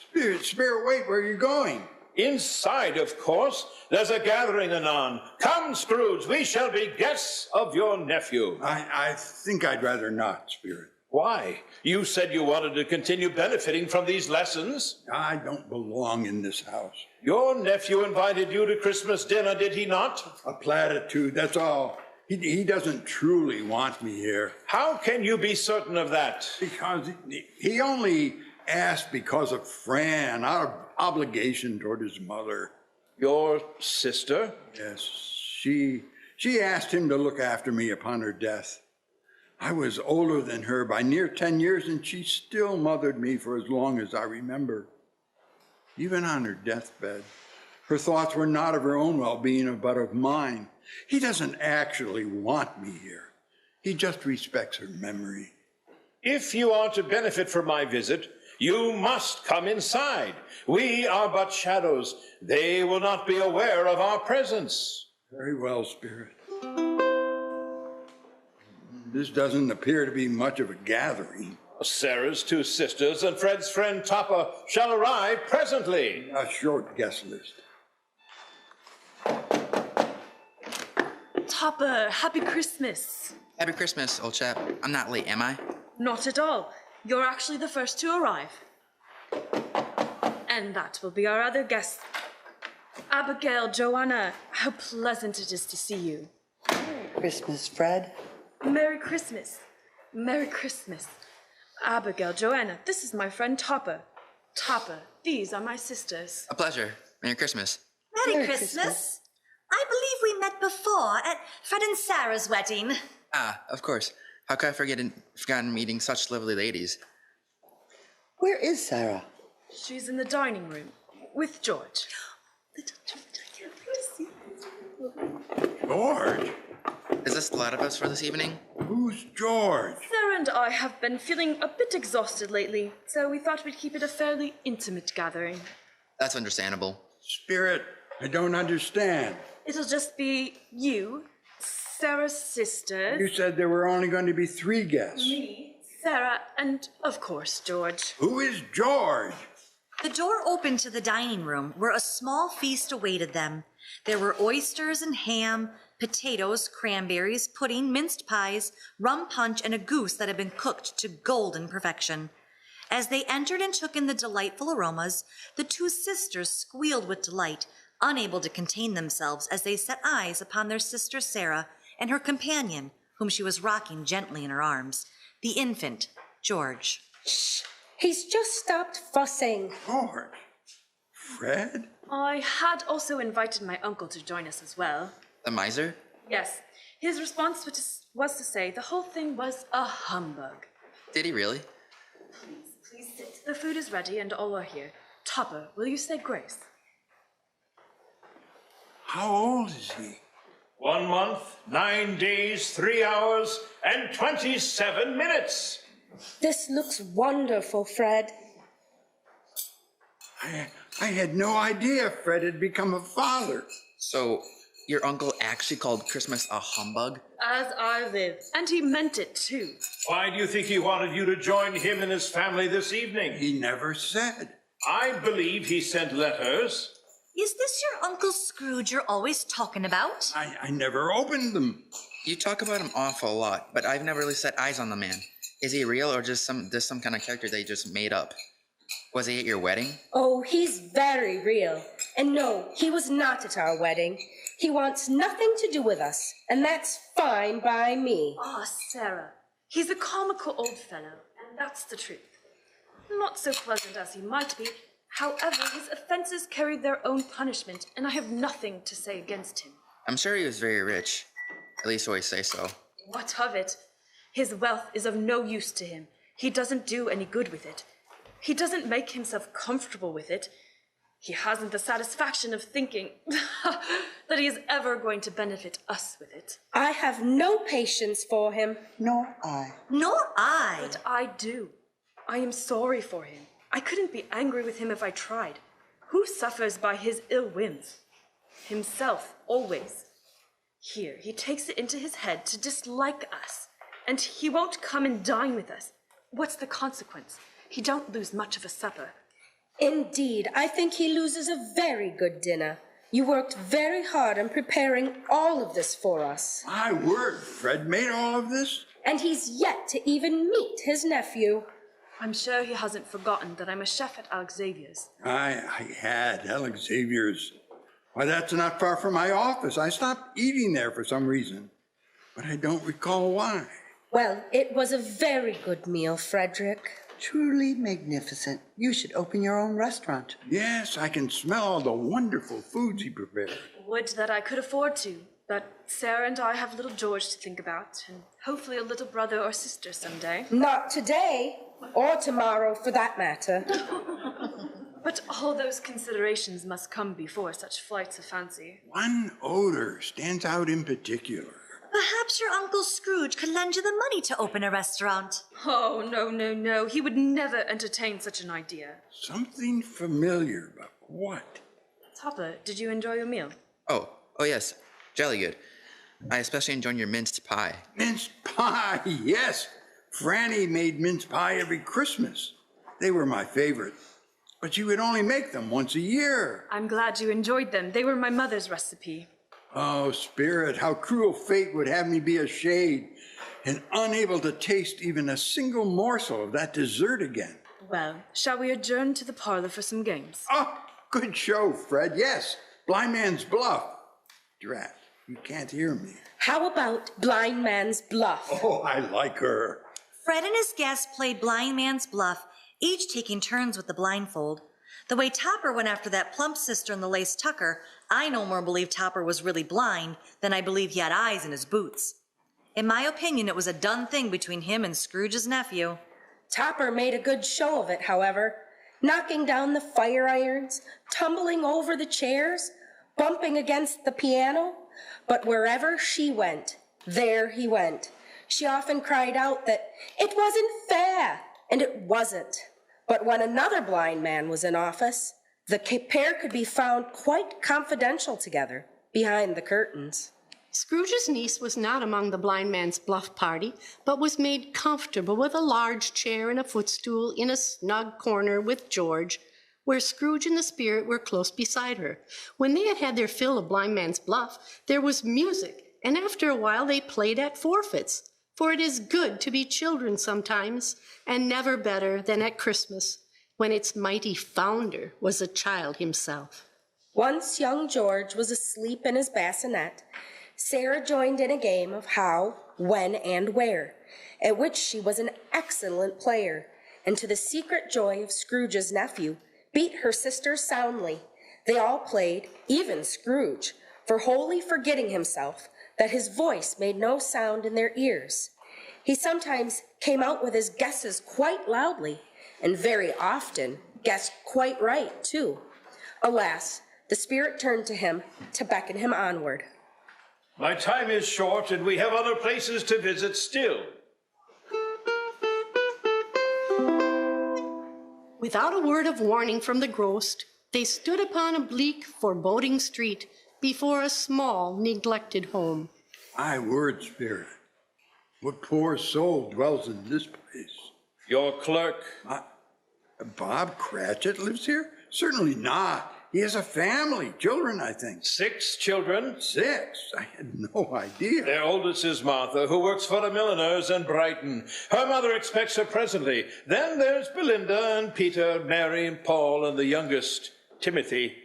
Spirit, wait, where are you going? Inside, of course. There's a gathering anon. Come, Scrooge, we shall be guests of your nephew. I think I'd rather not, Spirit. Why? You said you wanted to continue benefiting from these lessons. I don't belong in this house. Your nephew invited you to Christmas dinner, did he not? A platitude, that's all. He doesn't truly want me here. How can you be certain of that? Because he only asked because of Fran, out of obligation toward his mother. Your sister? Yes, she asked him to look after me upon her death. I was older than her by near 10 years, and she still mothered me for as long as I remember. Even on her deathbed, her thoughts were not of her own well-being, but of mine. He doesn't actually want me here. He just respects her memory. If you are to benefit from my visit, you must come inside. We are but shadows. They will not be aware of our presence. Very well, Spirit. This doesn't appear to be much of a gathering. Sarah's two sisters and Fred's friend Topper shall arrive presently. A short guest list. Topper, happy Christmas. Happy Christmas, old chap. I'm not late, am I? Not at all. You're actually the first to arrive. And that will be our other guests. Abigail, Joanna, how pleasant it is to see you. Merry Christmas, Fred. Merry Christmas. Merry Christmas. Abigail, Joanna, this is my friend Topper. Topper, these are my sisters. A pleasure. Merry Christmas. Merry Christmas. I believe we met before at Fred and Sarah's wedding. Ah, of course. How could I forgotten meeting such lovely ladies? Where is Sarah? She's in the dining room with George. George? Is this the lot of us for this evening? Who's George? Sarah and I have been feeling a bit exhausted lately, so we thought we'd keep it a fairly intimate gathering. That's understandable. Spirit, I don't understand. It'll just be you, Sarah's sisters. You said there were only going to be 3 guests. Me, Sarah, and of course, George. Who is George? The door opened to the dining room, where a small feast awaited them. There were oysters and ham, potatoes, cranberries, pudding, minced pies, rum punch, and a goose that had been cooked to golden perfection. As they entered and took in the delightful aromas, the 2 sisters squealed with delight, unable to contain themselves as they set eyes upon their sister Sarah and her companion, whom she was rocking gently in her arms, the infant, George. Shh! He's just stopped fussing. George? Fred? I had also invited my uncle to join us as well. The miser? Yes. His response was to say the whole thing was a humbug. Did he really? Please sit. The food is ready and all are here. Topper, will you say grace? How old is he? 1 month, 9 days, 3 hours, and 27 minutes. This looks wonderful, Fred. I had no idea Fred had become a father. So, your uncle actually called Christmas a humbug? As I live. And he meant it too. Why do you think he wanted you to join him and his family this evening? He never said. I believe he sent letters. Is this your Uncle Scrooge you're always talking about? I never opened them. You talk about him awful lot, but I've never really set eyes on the man. Is he real or just some kind of character they just made up? Was he at your wedding? Oh, he's very real. And no, he was not at our wedding. He wants nothing to do with us, and that's fine by me. Ah, Sarah, he's a comical old fellow, and that's the truth. Not so pleasant as he might be. However, his offenses carried their own punishment, and I have nothing to say against him. I'm sure he was very rich. At least always say so. What of it? His wealth is of no use to him. He doesn't do any good with it. He doesn't make himself comfortable with it. He hasn't the satisfaction of thinking that he is ever going to benefit us with it. I have no patience for him. Nor I. Nor I. But I do. I am sorry for him. I couldn't be angry with him if I tried. Who suffers by his ill whims? Himself, always. Here, he takes it into his head to dislike us, and he won't come and dine with us. What's the consequence? He don't lose much of a supper. Indeed, I think he loses a very good dinner. You worked very hard on preparing all of this for us. My word, Fred made all of this? And he's yet to even meet his nephew. I'm sure he hasn't forgotten that I'm a chef at Alex Xavier's. I had Alex Xavier's. Why, that's not far from my office. I stopped eating there for some reason, but I don't recall why. Well, it was a very good meal, Frederick. Truly magnificent. You should open your own restaurant. Yes, I can smell all the wonderful foods he prepared. Would that I could afford to, but Sarah and I have little George to think about, and hopefully a little brother or sister someday. Not today, or tomorrow for that matter. But all those considerations must come before such flights of fancy. One odor stands out in particular. Perhaps your Uncle Scrooge could lend you the money to open a restaurant. Oh, no. He would never entertain such an idea. Something familiar, but what? Topper, did you enjoy your meal? Oh yes. Jolly good. I especially enjoyed your minced pie. Minced pie, yes. Franny made mince pie every Christmas. They were my favorite. But she would only make them once a year. I'm glad you enjoyed them. They were my mother's recipe. Oh, Spirit, how cruel fate would have me be a shade and unable to taste even a single morsel of that dessert again. Well, shall we adjourn to the parlor for some games? Oh, good show, Fred. Yes, Blind Man's Bluff. Drat, you can't hear me. How about Blind Man's Bluff? Oh, I like her. Fred and his guests played Blind Man's Bluff, each taking turns with the blindfold. The way Topper went after that plump sister in the lace tucker, I no more believe Topper was really blind than I believe he had eyes in his boots. In my opinion, it was a done thing between him and Scrooge's nephew. Topper made a good show of it, however, knocking down the fire irons, tumbling over the chairs, bumping against the piano. But wherever she went, there he went. She often cried out that it wasn't fair, and it wasn't. But when another blind man was in office, the pair could be found quite confidential together behind the curtains. Scrooge's niece was not among the blind man's bluff party, but was made comfortable with a large chair and a footstool in a snug corner with George, where Scrooge and the spirit were close beside her. When they had had their fill of blind man's bluff, there was music, and after a while they played at forfeits. For it is good to be children sometimes, and never better than at Christmas, when its mighty founder was a child himself. Once young George was asleep in his bassinet, Sarah joined in a game of how, when, and where, at which she was an excellent player, and to the secret joy of Scrooge's nephew, beat her sisters soundly. They all played, even Scrooge, for wholly forgetting himself, that his voice made no sound in their ears. He sometimes came out with his guesses quite loudly, and very often guessed quite right, too. Alas, the spirit turned to him to beckon him onward. My time is short, and we have other places to visit still. Without a word of warning from the ghost, they stood upon a bleak, foreboding street before a small, neglected home. My word, Spirit, what poor soul dwells in this place? Your clerk. Bob Cratchit lives here? Certainly not. He has a family, children, I think. 6 children. 6? I had no idea. Their oldest is Martha, who works for the milliners in Brighton. Her mother expects her presently. Then there's Belinda and Peter, Mary and Paul, and the youngest, Timothy.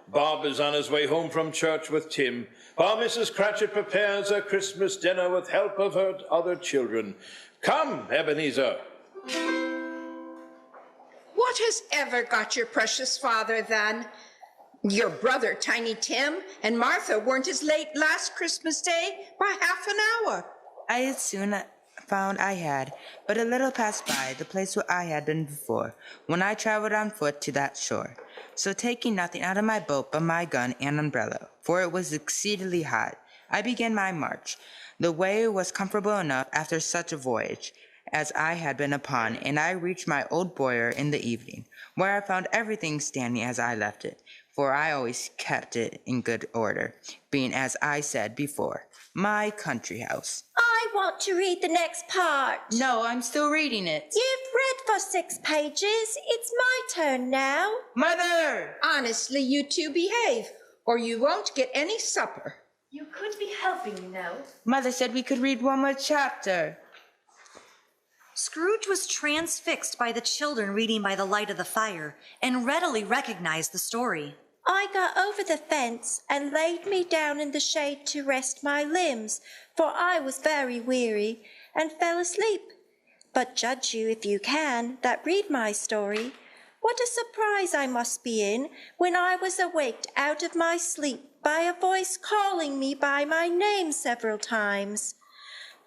Bob is on his way home from church with Tim, while Mrs. Cratchit prepares her Christmas dinner with help of her other children. Come, Ebenezer. What has ever got your precious father, then? Your brother, Tiny Tim, and Martha weren't as late last Christmas Day by half an hour. I had soon found I had, but a little past by the place where I had been before, when I traveled on foot to that shore. So taking nothing out of my boat but my gun and umbrella, for it was exceedingly hot, I began my march. The way was comfortable enough after such a voyage as I had been upon, and I reached my old boiler in the evening, where I found everything standing as I left it, for I always kept it in good order, being, as I said before, my country house. I want to read the next part. No, I'm still reading it. You've read for 6 pages. It's my turn now. Mother! Honestly, you two behave, or you won't get any supper. You could be helping, you know. Mother said we could read one more chapter. Scrooge was transfixed by the children reading by the light of the fire and readily recognized the story. I got over the fence and laid me down in the shade to rest my limbs, for I was very weary, and fell asleep. But judge you, if you can, that read my story, what a surprise I must be in when I was awaked out of my sleep by a voice calling me by my name several times.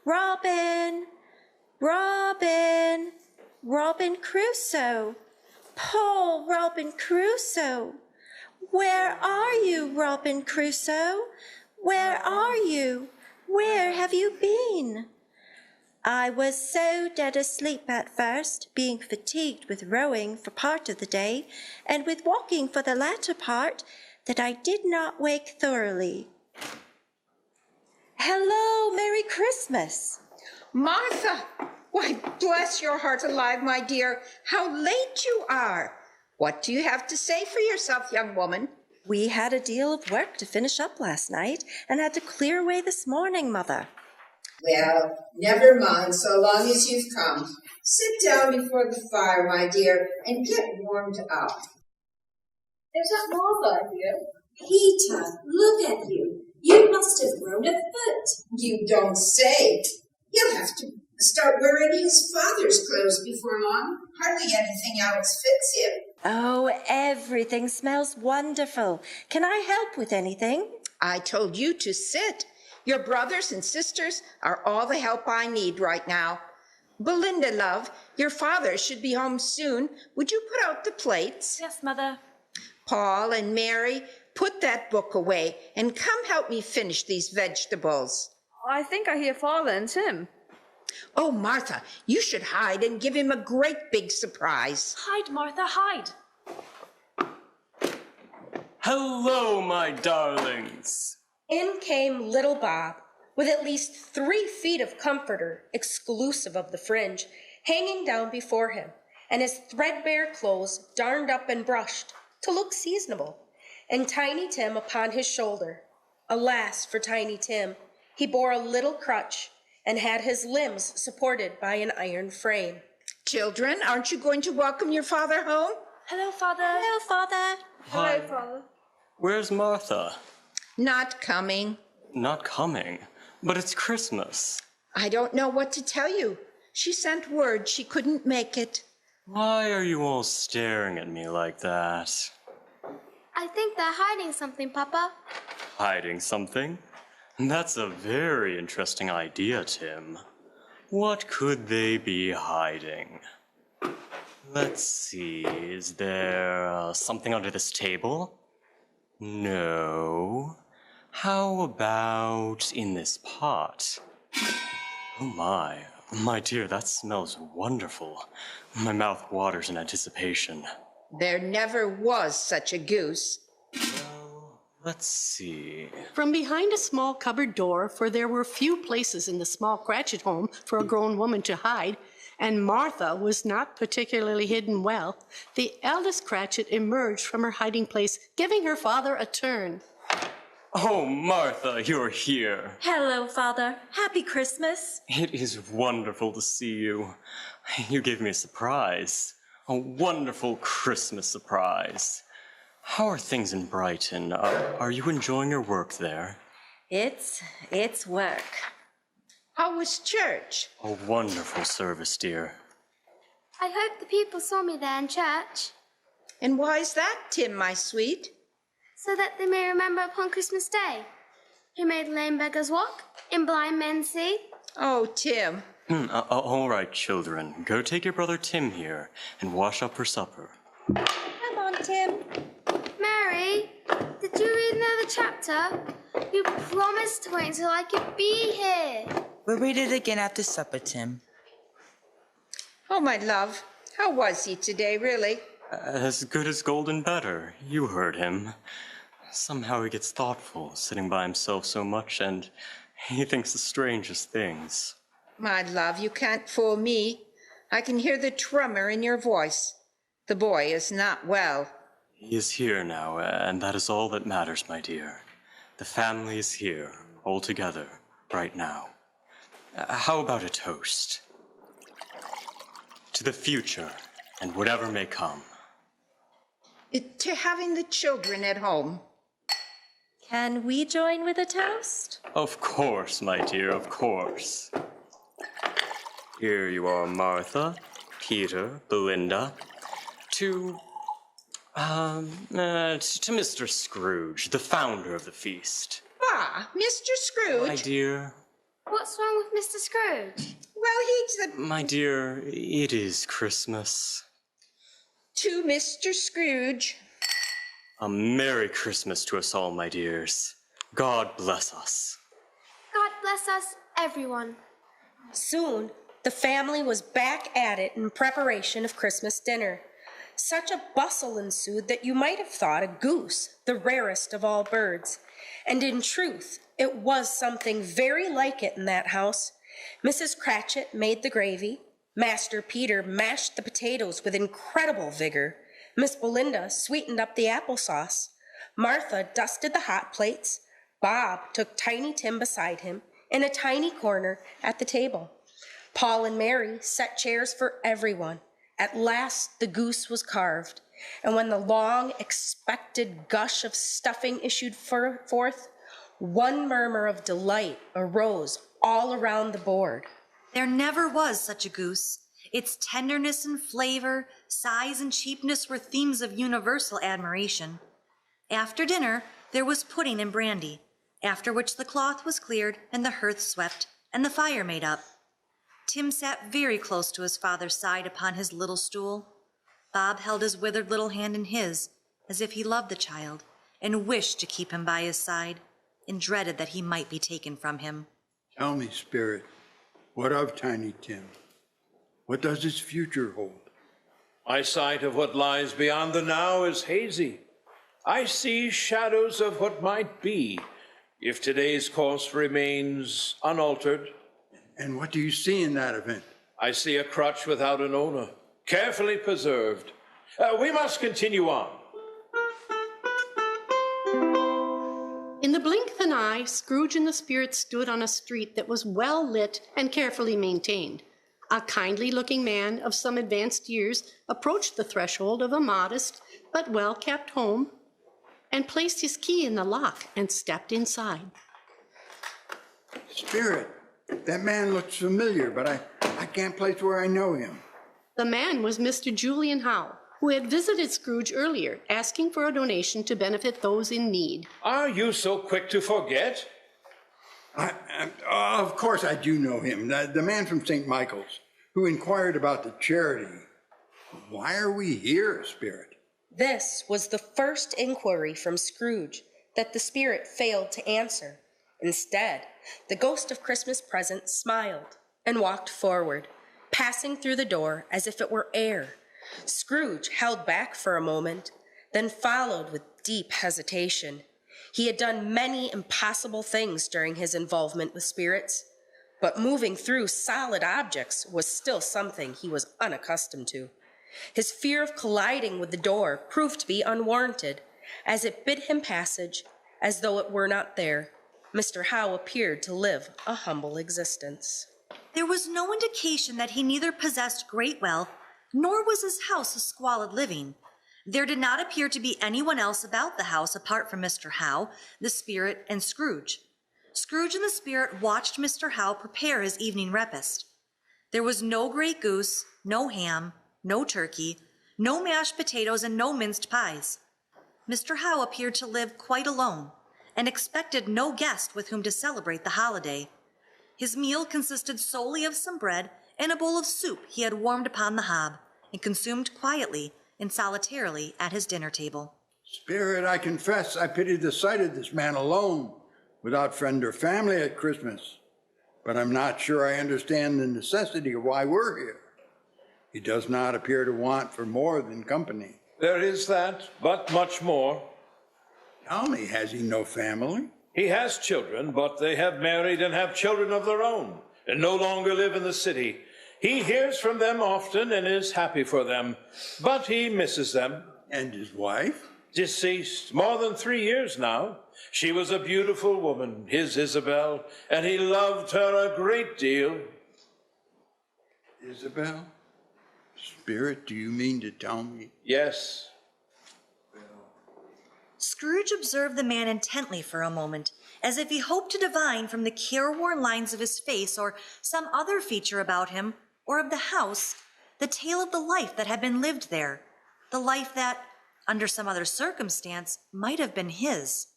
Robin, Robin, Robin Crusoe, poor Robin Crusoe. Where are you, Robin Crusoe? Where are you? Where have you been? I was so dead asleep at first, being fatigued with rowing for part of the day, and with walking for the latter part, that I did not wake thoroughly. Hello, Merry Christmas. Martha! Why, bless your heart alive, my dear, how late you are. What do you have to say for yourself, young woman? We had a deal of work to finish up last night and had to clear away this morning, Mother. Well, never mind, so long as you've come. Sit down before the fire, my dear, and get warmed up. There's that Martha here. Peter, look at you. You must have grown a foot. You don't say. You'll have to start wearing his father's clothes before long. Hardly anything else fits him. Oh, everything smells wonderful. Can I help with anything? I told you to sit. Your brothers and sisters are all the help I need right now. Belinda, love, your father should be home soon. Would you put out the plates? Yes, Mother. Paul and Mary, put that book away and come help me finish these vegetables. I think I hear Father and Tim. Oh, Martha, you should hide and give him a great big surprise. Hide, Martha, hide. Hello, my darlings. In came little Bob, with at least 3 feet of comforter, exclusive of the fringe, hanging down before him, and his threadbare clothes darned up and brushed to look seasonable, and Tiny Tim upon his shoulder. Alas for Tiny Tim, he bore a little crutch and had his limbs supported by an iron frame. Children, aren't you going to welcome your father home? Hello, Father. Hello, Father. Hi. Hello, Father. Where's Martha? Not coming. Not coming. But it's Christmas. I don't know what to tell you. She sent word she couldn't make it. Why are you all staring at me like that? I think they're hiding something, Papa. Hiding something? That's a very interesting idea, Tim. What could they be hiding? Let's see, is there something under this table? No. How about in this pot? Oh my dear, that smells wonderful. My mouth waters in anticipation. There never was such a goose. Let's see. From behind a small cupboard door, for there were few places in the small Cratchit home for a grown woman to hide, and Martha was not particularly hidden well, the eldest Cratchit emerged from her hiding place, giving her father a turn. Oh, Martha, you're here. Hello, Father. Happy Christmas. It is wonderful to see you. You gave me a surprise. A wonderful Christmas surprise. How are things in Brighton? Are you enjoying your work there? It's work. How was church? A wonderful service, dear. I hope the people saw me there in church. And why's that, Tim, my sweet? So that they may remember upon Christmas Day. Who made lame beggars walk, and blind men see. Oh, Tim. All right, children. Go take your brother Tim here and wash up for supper. Come on, Tim. Mary, did you read another chapter? You promised to wait until I could be here. We'll read it again after supper, Tim. Oh, my love. How was he today, really? As good as gold and better. You heard him. Somehow he gets thoughtful, sitting by himself so much, and he thinks the strangest things. My love, you can't fool me. I can hear the tremor in your voice. The boy is not well. He is here now, and that is all that matters, my dear. The family is here, all together, right now. How about a toast? To the future, and whatever may come. To having the children at home. Can we join with a toast? Of course, my dear, of course. Here you are, Martha, Peter, Belinda. To Mr. Scrooge, the founder of the feast. Ah, Mr. Scrooge. My dear. What's wrong with Mr. Scrooge? Well, he's the... My dear, it is Christmas. To Mr. Scrooge. A Merry Christmas to us all, my dears. God bless us. God bless us, everyone. Soon, the family was back at it in preparation of Christmas dinner. Such a bustle ensued that you might have thought a goose the rarest of all birds. And in truth, it was something very like it in that house. Mrs. Cratchit made the gravy. Master Peter mashed the potatoes with incredible vigor. Miss Belinda sweetened up the applesauce. Martha dusted the hot plates. Bob took Tiny Tim beside him in a tiny corner at the table. Paul and Mary set chairs for everyone. At last the goose was carved, and when the long expected gush of stuffing issued forth, one murmur of delight arose all around the board. There never was such a goose. Its tenderness and flavor, size and cheapness were themes of universal admiration. After dinner, there was pudding and brandy, after which the cloth was cleared and the hearth swept and the fire made up. Tim sat very close to his father's side upon his little stool. Bob held his withered little hand in his, as if he loved the child and wished to keep him by his side, and dreaded that he might be taken from him. Tell me, Spirit, what of Tiny Tim? What does his future hold? My sight of what lies beyond the now is hazy. I see shadows of what might be if today's course remains unaltered. And what do you see in that event? I see a crutch without an owner, carefully preserved. We must continue on. In the blink of an eye, Scrooge and the Spirit stood on a street that was well lit and carefully maintained. A kindly-looking man of some advanced years approached the threshold of a modest but well-kept home and placed his key in the lock and stepped inside. Spirit, that man looks familiar, but I can't place where I know him. The man was Mr. Julian Howe, who had visited Scrooge earlier, asking for a donation to benefit those in need. Are you so quick to forget? Of course I do know him, the man from St. Michael's, who inquired about the charity. Why are we here, Spirit? This was the first inquiry from Scrooge that the Spirit failed to answer. Instead, the ghost of Christmas Present smiled and walked forward, passing through the door as if it were air. Scrooge held back for a moment, then followed with deep hesitation. He had done many impossible things during his involvement with spirits, but moving through solid objects was still something he was unaccustomed to. His fear of colliding with the door proved to be unwarranted, as it bid him passage as though it were not there. Mr. Howe appeared to live a humble existence. There was no indication that he neither possessed great wealth, nor was his house a squalid living. There did not appear to be anyone else about the house apart from Mr. Howe, the spirit, and Scrooge. Scrooge and the spirit watched Mr. Howe prepare his evening repast. There was no grey goose, no ham, no turkey, no mashed potatoes, and no minced pies. Mr. Howe appeared to live quite alone, and expected no guest with whom to celebrate the holiday. His meal consisted solely of some bread and a bowl of soup he had warmed upon the hob, and consumed quietly and solitarily at his dinner table. Spirit, I confess I pity the sight of this man alone, without friend or family at Christmas. But I'm not sure I understand the necessity of why we're here. He does not appear to want for more than company. There is that, but much more. Tell me, has he no family? He has children, but they have married and have children of their own, and no longer live in the city. He hears from them often and is happy for them, but he misses them. And his wife? Deceased more than 3 years now. She was a beautiful woman, his Isabel, and he loved her a great deal. Isabel? Spirit, do you mean to tell me? Yes. Scrooge observed the man intently for a moment, as if he hoped to divine from the careworn lines of his face or some other feature about him, or of the house, the tale of the life that had been lived there, the life that, under some other circumstance, might have been his.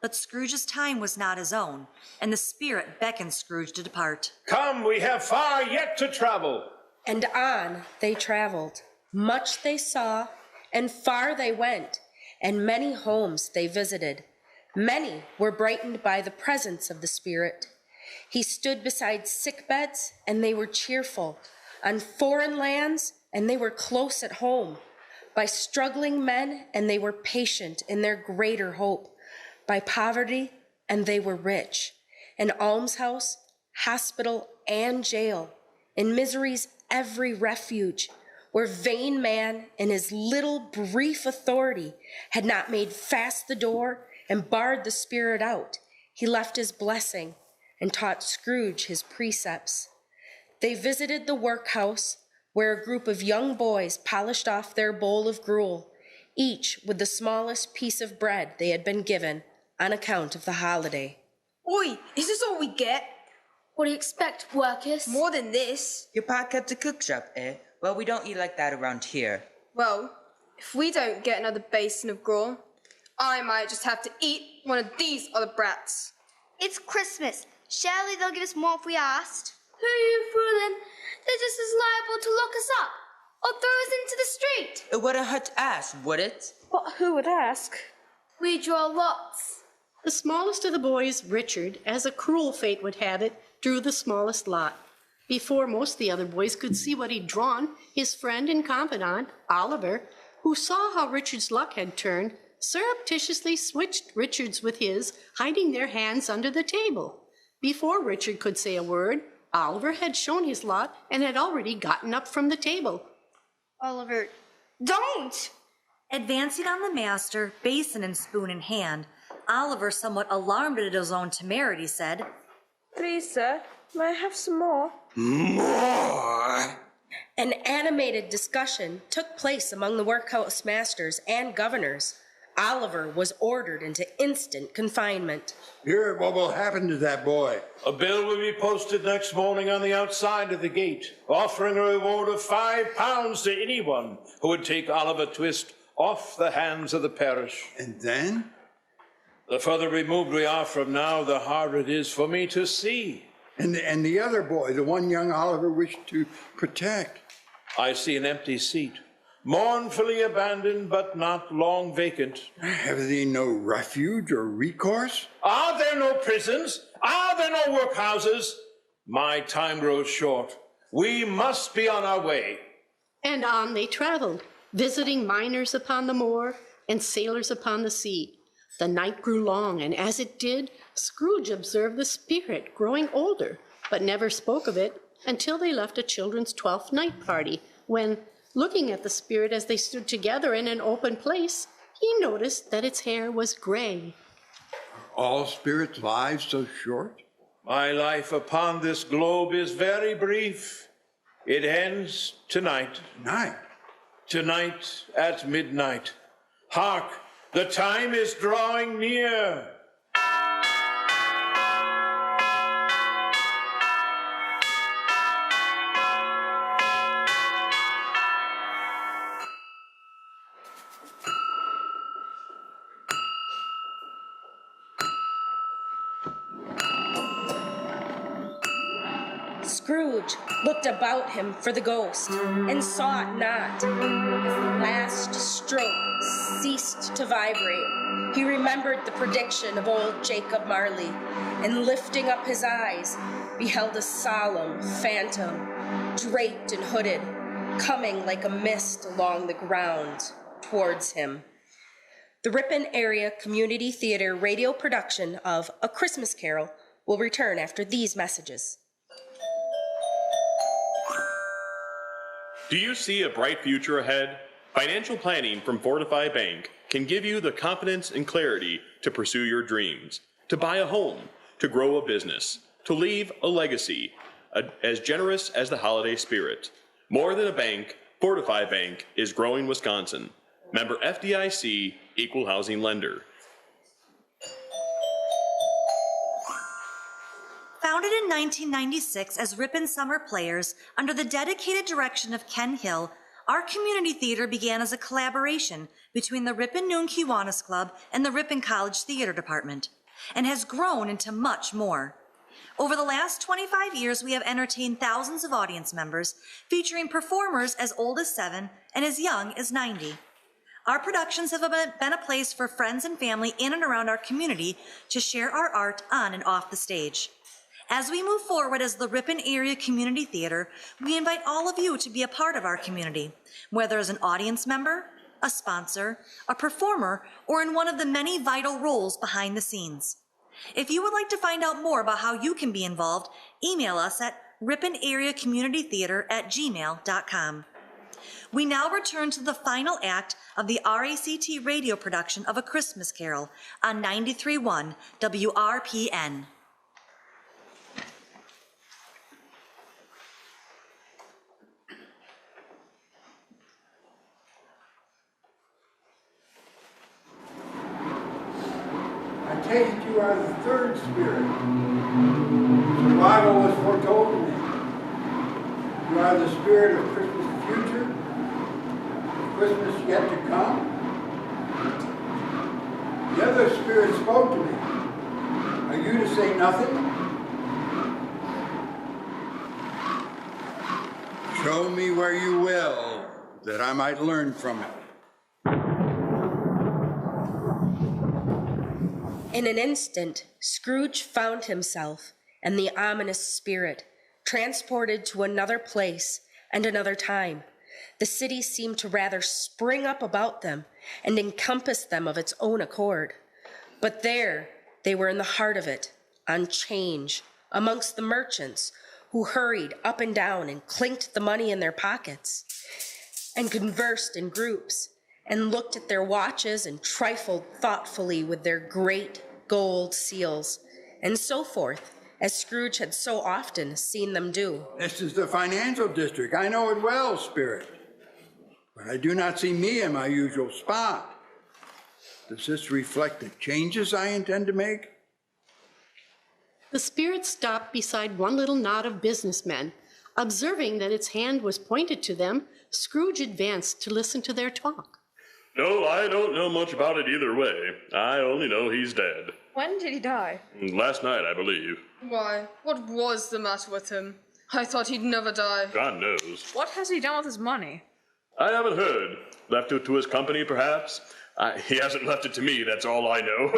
But Scrooge's time was not his own, and the spirit beckoned Scrooge to depart. Come, we have far yet to travel. And on they traveled. Much they saw, and far they went, and many homes they visited. Many were brightened by the presence of the Spirit. He stood beside sick beds, and they were cheerful. On foreign lands, and they were close at home. By struggling men, and they were patient in their greater hope. By poverty, and they were rich. In almshouse, hospital, and jail. In misery's every refuge, where vain man in his little brief authority had not made fast the door and barred the spirit out, he left his blessing and taught Scrooge his precepts. They visited the workhouse, where a group of young boys polished off their bowl of gruel, each with the smallest piece of bread they had been given on account of the holiday. Oi, is this all we get? What do you expect, workers? More than this. Your pa kept a cook shop, eh? Well, we don't eat like that around here. Well, if we don't get another basin of gruel, I might just have to eat one of these other brats. It's Christmas. Surely they'll give us more if we asked. Who are you fooling? They're just as liable to lock us up or throw us into the street. It wouldn't hurt to ask, would it? But who would ask? We draw lots. The smallest of the boys, Richard, as a cruel fate would have it, drew the smallest lot. Before most of the other boys could see what he'd drawn, his friend and confidant, Oliver, who saw how Richard's luck had turned, surreptitiously switched Richard's with his, hiding their hands under the table. Before Richard could say a word, Oliver had shown his lot and had already gotten up from the table. Oliver, don't! Advancing on the master, basin and spoon in hand, Oliver, somewhat alarmed at his own temerity, said, Please, sir, may I have some more? More? An animated discussion took place among the workhouse masters and governors. Oliver was ordered into instant confinement. Here, what will happen to that boy? A bill will be posted next morning on the outside of the gate, offering a reward of £5 to anyone who would take Oliver Twist off the hands of the parish. And then? The further removed we are from now, the harder it is for me to see. And the other boy, the one young Oliver wished to protect? I see an empty seat, mournfully abandoned but not long vacant. Have they no refuge or recourse? Are there no prisons? Are there no workhouses? My time grows short. We must be on our way. And on they traveled, visiting miners upon the moor and sailors upon the sea. The night grew long, and as it did, Scrooge observed the spirit growing older, but never spoke of it until they left a children's 12th night party, when, looking at the spirit as they stood together in an open place, he noticed that its hair was gray. Are all spirits' lives so short? My life upon this globe is very brief. It ends tonight. Tonight? Tonight at midnight. Hark, the time is drawing near. Scrooge looked about him for the ghost and saw it not. His last stroke ceased to vibrate. He remembered the prediction of old Jacob Marley, and lifting up his eyes, beheld a solemn phantom, draped and hooded, coming like a mist along the ground towards him. The Ripon Area Community Theatre radio production of A Christmas Carol will return after these messages. Do you see a bright future ahead? Financial planning from Fortify Bank can give you the confidence and clarity to pursue your dreams, to buy a home, to grow a business, to leave a legacy, as generous as the holiday spirit. More than a bank, Fortify Bank is growing Wisconsin. Member FDIC, Equal Housing Lender. Founded in 1996 as Ripon Summer Players under the dedicated direction of Ken Hill, our community theater began as a collaboration between the Ripon Noon Kiwanis Club and the Ripon College Theater Department, and has grown into much more. Over the last 25 years, we have entertained thousands of audience members, featuring performers as old as 7 and as young as 90. Our productions have been a place for friends and family in and around our community to share our art on and off the stage. As we move forward as the Ripon Area Community Theatre, we invite all of you to be a part of our community, whether as an audience member, a sponsor, a performer, or in one of the many vital roles behind the scenes. If you would like to find out more about how you can be involved, email us at riponareacommunitytheater@gmail.com. We now return to the final act of the RACT radio production of A Christmas Carol on 93.1 WRPN. I take it you are the third spirit. Survival was foretold to me. You are the spirit of Christmas future, Christmas yet to come. The other spirit spoke to me. Are you to say nothing? Show me where you will, that I might learn from it. In an instant, Scrooge found himself and the ominous spirit transported to another place and another time. The city seemed to rather spring up about them and encompass them of its own accord. But there they were in the heart of it, on change, amongst the merchants who hurried up and down and clinked the money in their pockets, and conversed in groups, and looked at their watches and trifled thoughtfully with their great gold seals, and so forth, as Scrooge had so often seen them do. This is the financial district. I know it well, Spirit. But I do not see me in my usual spot. Does this reflect the changes I intend to make? The spirit stopped beside one little knot of businessmen. Observing that its hand was pointed to them, Scrooge advanced to listen to their talk. No, I don't know much about it either way. I only know he's dead. When did he die? Last night, I believe. Why, what was the matter with him? I thought he'd never die. God knows. What has he done with his money? I haven't heard. Left it to his company, perhaps? He hasn't left it to me, that's all I know.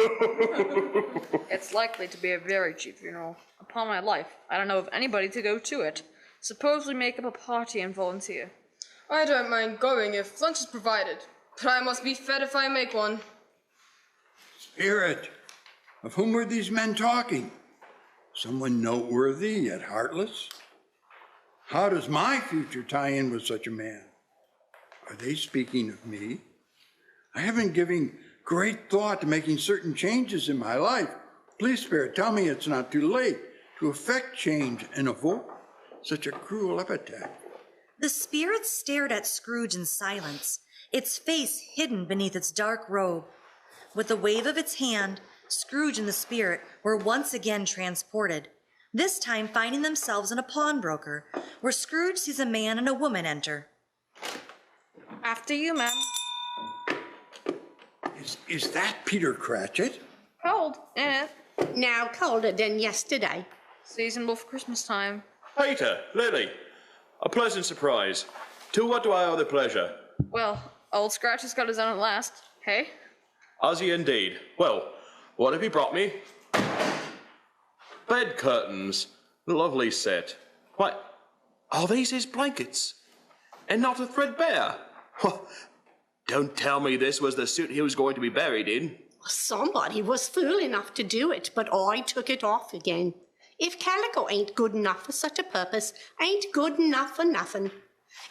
It's likely to be a very cheap funeral. Upon my life, I don't know of anybody to go to it. Suppose we make up a party and volunteer. I don't mind going if lunch is provided, but I must be fed if I make one. Spirit, of whom were these men talking? Someone noteworthy yet heartless? How does my future tie in with such a man? Are they speaking of me? I have been giving great thought to making certain changes in my life. Please, Spirit, tell me it's not too late to effect change and avoid such a cruel epitaph. The spirit stared at Scrooge in silence, its face hidden beneath its dark robe. With a wave of its hand, Scrooge and the spirit were once again transported, this time finding themselves in a pawnbroker, where Scrooge sees a man and a woman enter. After you, ma'am. Is that Peter Cratchit? Cold, ain't it? Now colder than yesterday. Seasonable for Christmas time. Peter, Lily, a pleasant surprise. To what do I owe the pleasure? Well, old Scratch has got his own at last. Hey? Has he indeed? Well, what have you brought me? Bed curtains. Lovely set. Why, are these his blankets? And not a threadbare? Don't tell me this was the suit he was going to be buried in. Somebody was fool enough to do it, but I took it off again. If calico ain't good enough for such a purpose, ain't good enough for nothing.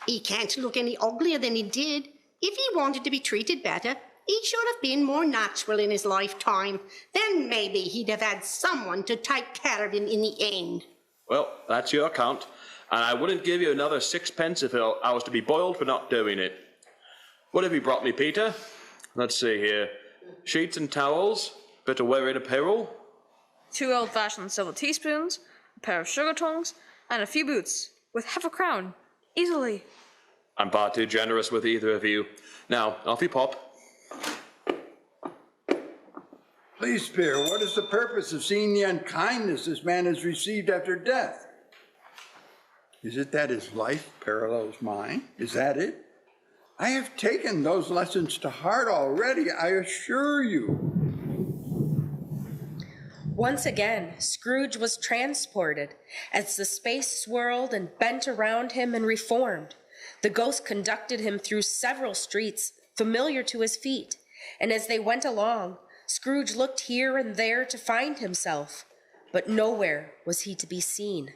He can't look any uglier than he did. If he wanted to be treated better, he should have been more natural in his lifetime. Then maybe he'd have had someone to take care of him in the end. Well, that's your account, and I wouldn't give you another 6 pence if I was to be boiled for not doing it. What have you brought me, Peter? Let's see here. Sheets and towels, bit of wearing apparel. 2 old-fashioned silver teaspoons, a pair of sugar tongs, and a few boots, with half a crown, easily. I'm far too generous with either of you. Now, off you pop. Please, Spirit, what is the purpose of seeing the unkindness this man has received after death? Is it that his life parallels mine? Is that it? I have taken those lessons to heart already, I assure you. Once again, Scrooge was transported as the space swirled and bent around him and reformed. The ghost conducted him through several streets familiar to his feet, and as they went along, Scrooge looked here and there to find himself, but nowhere was he to be seen.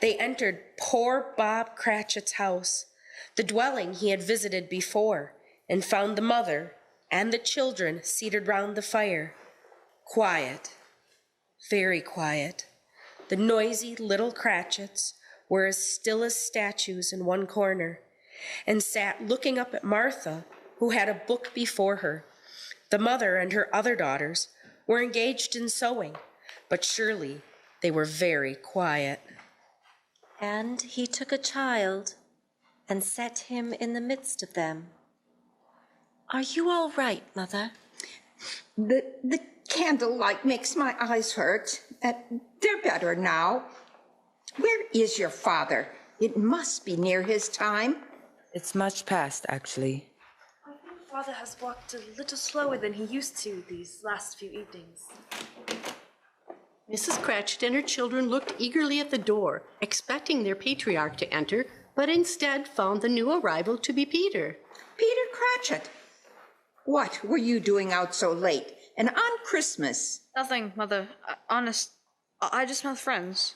They entered poor Bob Cratchit's house, the dwelling he had visited before, and found the mother and the children seated round the fire. Quiet, very quiet. The noisy little Cratchits were as still as statues in one corner, and sat looking up at Martha, who had a book before her. The mother and her other daughters were engaged in sewing, but surely they were very quiet. And he took a child and set him in the midst of them. Are you all right, Mother? The candlelight makes my eyes hurt. They're better now. Where is your father? It must be near his time. It's much past, actually. I think Father has walked a little slower than he used to these last few evenings. Mrs. Cratchit and her children looked eagerly at the door, expecting their patriarch to enter, but instead found the new arrival to be Peter. Peter Cratchit, what were you doing out so late and on Christmas? Nothing, Mother. Honest, I just met friends.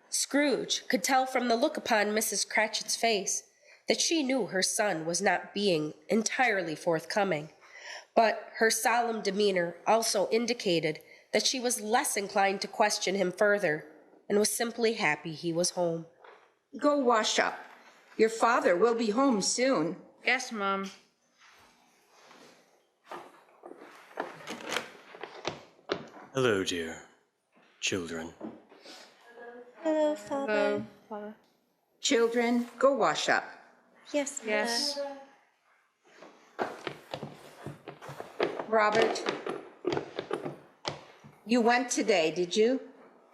Scrooge could tell from the look upon Mrs. Cratchit's face that she knew her son was not being entirely forthcoming, but her solemn demeanor also indicated that she was less inclined to question him further and was simply happy he was home. Go wash up. Your father will be home soon. Yes, Mom. Hello, dear children. Hello, Father. Father. Children, go wash up. Yes, Mother. Yes. Robert, you went today, did you?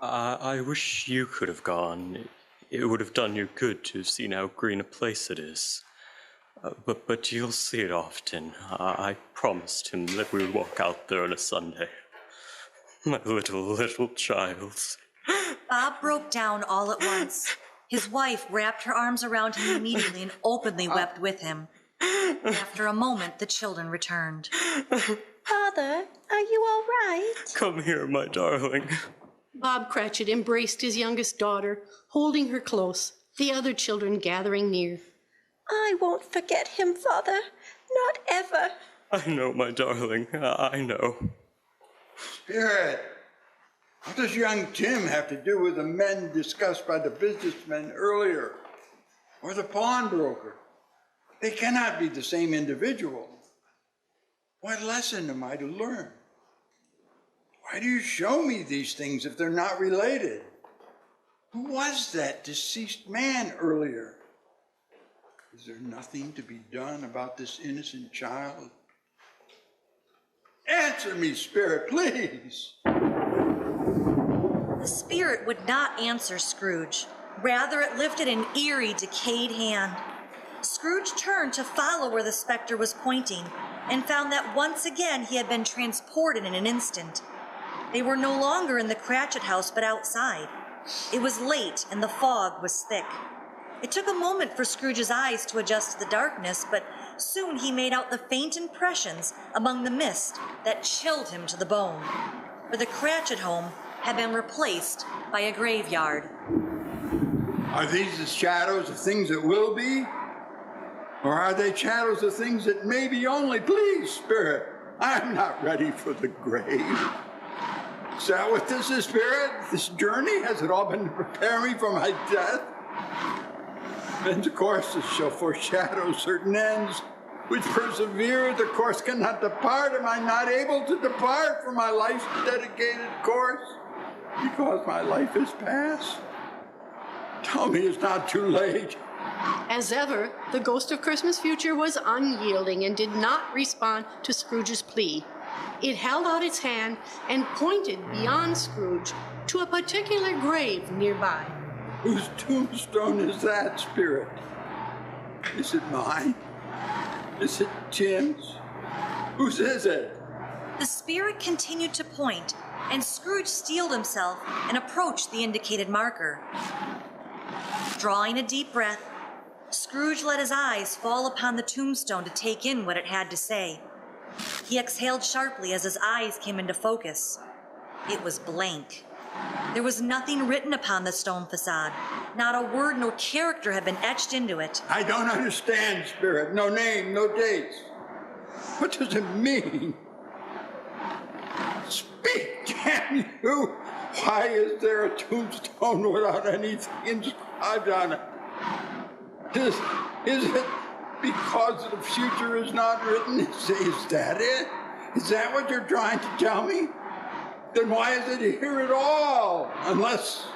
I wish you could have gone. It would have done you good to have seen how green a place it is. But you'll see it often. I promised him that we would walk out there on a Sunday. My little child. Bob broke down all at once. His wife wrapped her arms around him immediately and openly wept with him. After a moment, the children returned. Father, are you all right? Come here, my darling. Bob Cratchit embraced his youngest daughter, holding her close, the other children gathering near. I won't forget him, Father. Not ever. I know, my darling. I know. Spirit, what does young Tim have to do with the men discussed by the businessmen earlier? Or the pawnbroker? They cannot be the same individual. What lesson am I to learn? Why do you show me these things if they're not related? Who was that deceased man earlier? Is there nothing to be done about this innocent child? Answer me, Spirit, please. The spirit would not answer Scrooge. Rather, it lifted an eerie, decayed hand. Scrooge turned to follow where the specter was pointing and found that once again he had been transported in an instant. They were no longer in the Cratchit house, but outside. It was late, and the fog was thick. It took a moment for Scrooge's eyes to adjust to the darkness, but soon he made out the faint impressions among the mist that chilled him to the bone. For the Cratchit home had been replaced by a graveyard. Are these the shadows of things that will be? Or are they shadows of things that may be only? Please, Spirit, I'm not ready for the grave. Is that what this is, Spirit? This journey? Has it all been to prepare me for my death? Men's courses shall foreshadow certain ends, which persevere. The course cannot depart. Am I not able to depart from my life's dedicated course because my life is past? Tell me it's not too late. As ever, the ghost of Christmas future was unyielding and did not respond to Scrooge's plea. It held out its hand and pointed beyond Scrooge to a particular grave nearby. Whose tombstone is that, Spirit? Is it mine? Is it Tim's? Whose is it? The spirit continued to point, and Scrooge steeled himself and approached the indicated marker. Drawing a deep breath, Scrooge let his eyes fall upon the tombstone to take in what it had to say. He exhaled sharply as his eyes came into focus. It was blank. There was nothing written upon the stone facade. Not a word nor character had been etched into it. I don't understand, Spirit. No name, no dates. What does it mean? Speak, can you? Why is there a tombstone without anything inscribed on it? Is it because the future is not written? Is that it? Is that what you're trying to tell me? Then why is it here at all? Unless,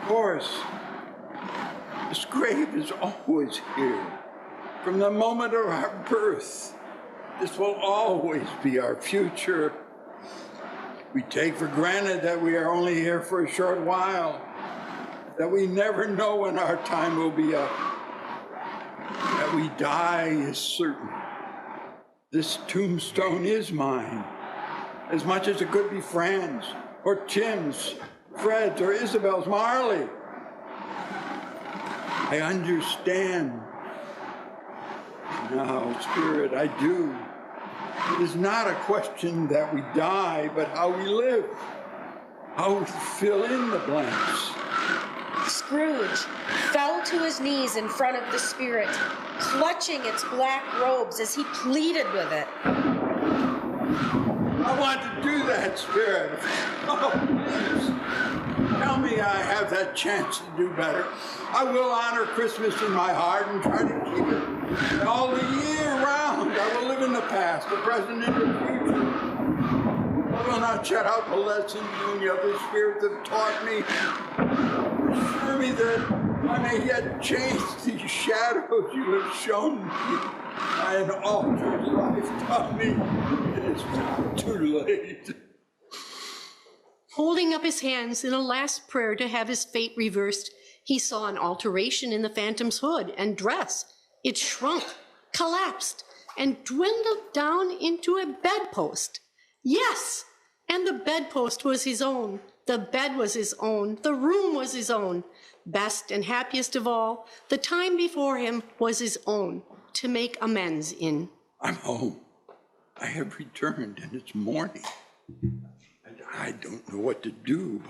of course, this grave is always here. From the moment of our birth, this will always be our future. We take for granted that we are only here for a short while, that we never know when our time will be up, that we die is certain. This tombstone is mine, as much as it could be Fran's, or Tim's, Fred's, or Isabel's, Marley. I understand. Now, Spirit, I do. It is not a question that we die, but how we live, how we fill in the blanks. Scrooge fell to his knees in front of the spirit, clutching its black robes as he pleaded with it. I want to do that, Spirit. Oh, please. Tell me I have that chance to do better. I will honor Christmas in my heart and try to keep it. And all the year round, I will live in the past, the present, and the future. I will not shut out the lessons you and the other spirits have taught me. Assure me that I may yet change these shadows you have shown me. By an altered life, tell me it is not too late. Holding up his hands in a last prayer to have his fate reversed, he saw an alteration in the phantom's hood and dress. It shrunk, collapsed, and dwindled down into a bedpost. Yes, and the bedpost was his own. The bed was his own. The room was his own. Best and happiest of all, the time before him was his own, to make amends in. I'm home. I have returned, and it's morning. I don't know what to do,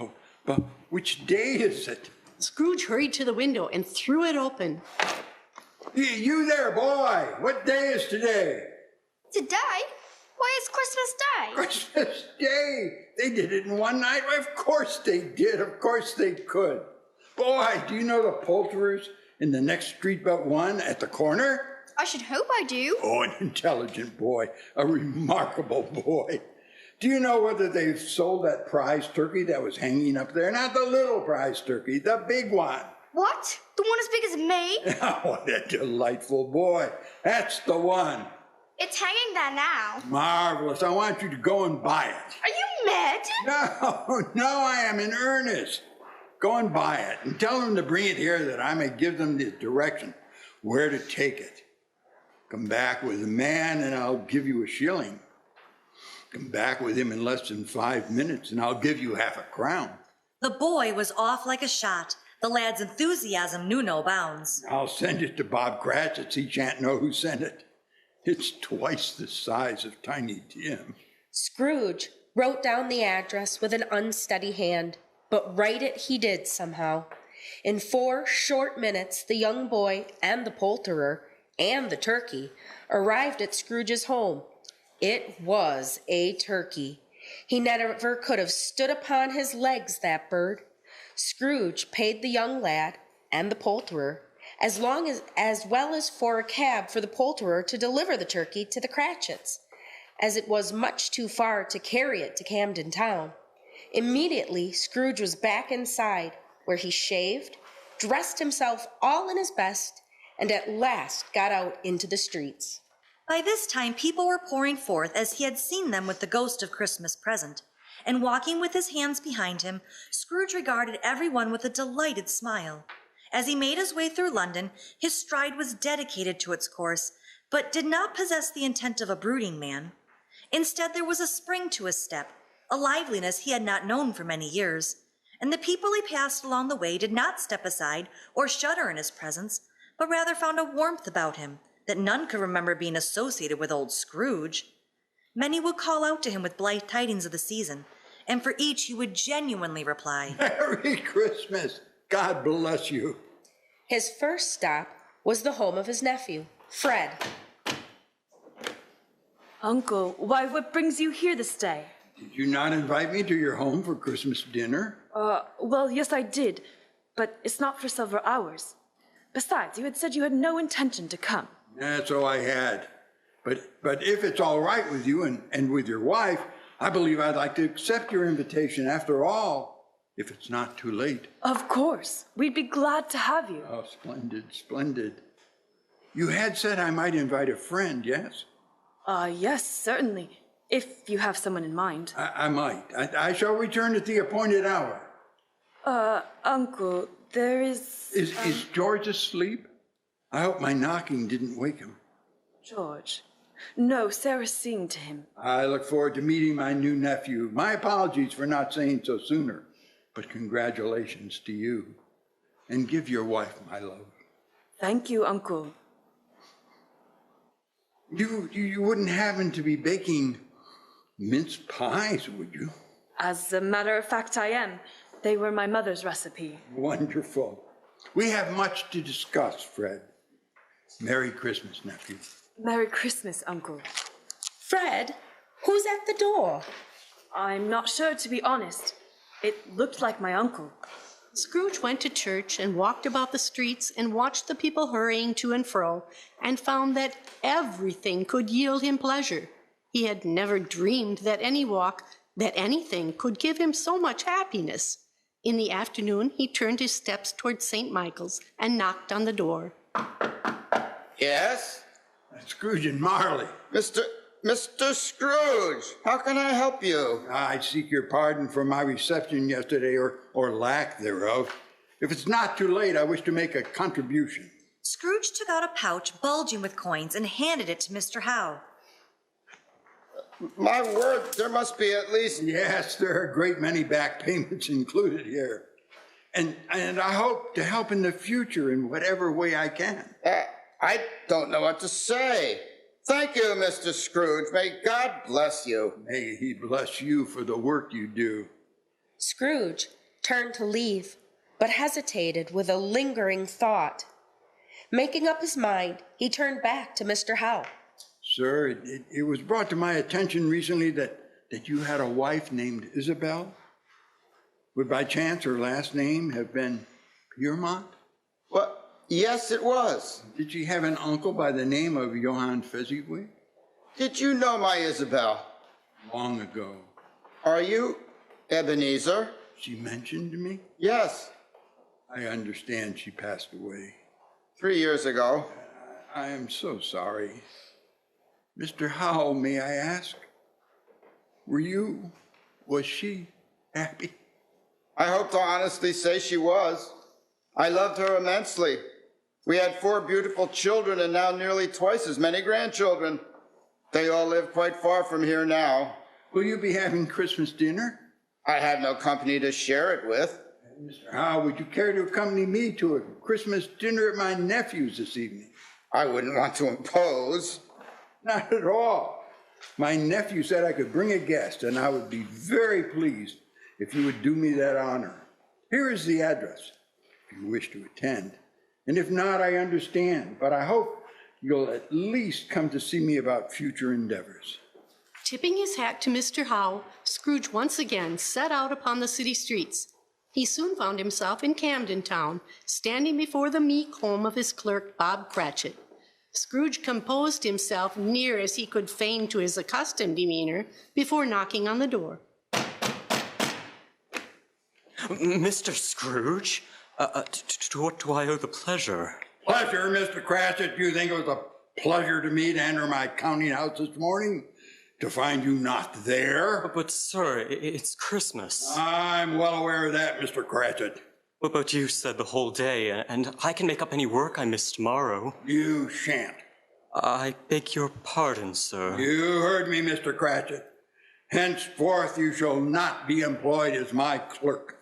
but which day is it? Scrooge hurried to the window and threw it open. You there, boy! What day is today? Today? Why, it's Christmas Day. Christmas Day! They did it in one night? Why, of course they did. Of course they could. Boy, do you know the poulterers in the next street but one at the corner? I should hope I do. Oh, an intelligent boy. A remarkable boy. Do you know whether they've sold that prize turkey that was hanging up there? Not the little prize turkey, the big one. What? The one as big as me? Oh, what a delightful boy. That's the one. It's hanging there now. Marvelous. I want you to go and buy it. Are you mad? No, I am in earnest. Go and buy it and tell them to bring it here that I may give them the direction where to take it. Come back with the man and I'll give you a shilling. Come back with him in less than 5 minutes and I'll give you half a crown. The boy was off like a shot. The lad's enthusiasm knew no bounds. I'll send it to Bob Cratchit. He shan't know who sent it. It's twice the size of Tiny Tim. Scrooge wrote down the address with an unsteady hand, but write it he did somehow. In 4 short minutes, the young boy and the poulterer and the turkey arrived at Scrooge's home. It was a turkey. He never could have stood upon his legs, that bird. Scrooge paid the young lad and the poulterer as well as for a cab for the poulterer to deliver the turkey to the Cratchits, as it was much too far to carry it to Camden Town. Immediately, Scrooge was back inside, where he shaved, dressed himself all in his best, and at last got out into the streets. By this time, people were pouring forth as he had seen them with the ghost of Christmas present, and walking with his hands behind him, Scrooge regarded everyone with a delighted smile. As he made his way through London, his stride was dedicated to its course, but did not possess the intent of a brooding man. Instead, there was a spring to his step, a liveliness he had not known for many years, and the people he passed along the way did not step aside or shudder in his presence, but rather found a warmth about him that none could remember being associated with old Scrooge. Many would call out to him with blithe tidings of the season, and for each he would genuinely reply, Merry Christmas! God bless you. His first stop was the home of his nephew, Fred. Uncle, why, what brings you here this day? Did you not invite me to your home for Christmas dinner? Well, yes, I did, but it's not for several hours. Besides, you had said you had no intention to come. That's all I had. But if it's all right with you and with your wife, I believe I'd like to accept your invitation after all, if it's not too late. Of course. We'd be glad to have you. Oh, splendid, splendid. You had said I might invite a friend, yes? Yes, certainly. If you have someone in mind. I might. I shall return at the appointed hour. Uncle, there is... Is George asleep? I hope my knocking didn't wake him. George? No, Sarah's singing to him. I look forward to meeting my new nephew. My apologies for not saying so sooner, but congratulations to you. And give your wife my love. Thank you, Uncle. You wouldn't happen to be baking mince pies, would you? As a matter of fact, I am. They were my mother's recipe. Wonderful. We have much to discuss, Fred. Merry Christmas, nephew. Merry Christmas, Uncle. Fred, who's at the door? I'm not sure, to be honest. It looked like my uncle. Scrooge went to church and walked about the streets and watched the people hurrying to and fro, and found that everything could yield him pleasure. He had never dreamed that anything could give him so much happiness. In the afternoon, he turned his steps toward St. Michael's and knocked on the door. Yes? Scrooge and Marley. Mr. Scrooge, how can I help you? I seek your pardon for my reception yesterday, or lack thereof. If it's not too late, I wish to make a contribution. Scrooge took out a pouch bulging with coins and handed it to Mr. Howe. My word, there must be at least... Yes, there are a great many back payments included here. And I hope to help in the future in whatever way I can. I don't know what to say. Thank you, Mr. Scrooge. May God bless you. May he bless you for the work you do. Scrooge turned to leave, but hesitated with a lingering thought. Making up his mind, he turned back to Mr. Howe. Sir, it was brought to my attention recently that you had a wife named Isabel. Would by chance her last name have been Piermont? Well, yes, it was. Did she have an uncle by the name of Johann Fezziwig? Did you know my Isabel? Long ago. Are you Ebenezer? She mentioned me? Yes. I understand she passed away. 3 years ago. I am so sorry. Mr. Howe, may I ask? Was she happy? I hope to honestly say she was. I loved her immensely. We had 4 beautiful children and now nearly twice as many grandchildren. They all live quite far from here now. Will you be having Christmas dinner? I have no company to share it with. Mr. Howe, would you care to accompany me to a Christmas dinner at my nephew's this evening? I wouldn't want to impose. Not at all. My nephew said I could bring a guest, and I would be very pleased if you would do me that honor. Here is the address, if you wish to attend. And if not, I understand, but I hope you'll at least come to see me about future endeavors. Tipping his hat to Mr. Howe, Scrooge once again set out upon the city streets. He soon found himself in Camden Town, standing before the meek home of his clerk, Bob Cratchit. Scrooge composed himself near as he could feign to his accustomed demeanor before knocking on the door. Mr. Scrooge, to what do I owe the pleasure? Pleasure, Mr. Cratchit. Do you think it was a pleasure to me to enter my counting house this morning? To find you not there? But sir, it's Christmas. I'm well aware of that, Mr. Cratchit. But you said the whole day, and I can make up any work I miss tomorrow. You shan't. I beg your pardon, sir. You heard me, Mr. Cratchit. Henceforth you shall not be employed as my clerk.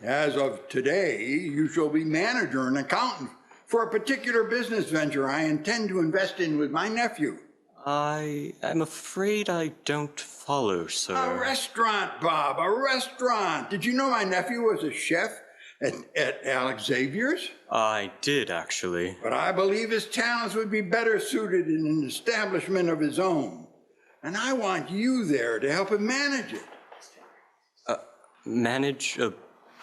As of today, you shall be manager and accountant for a particular business venture I intend to invest in with my nephew. I am afraid I don't follow, sir. A restaurant, Bob, a restaurant. Did you know my nephew was a chef at Alex Xavier's? I did, actually. But I believe his talents would be better suited in an establishment of his own. And I want you there to help him manage it. Manage a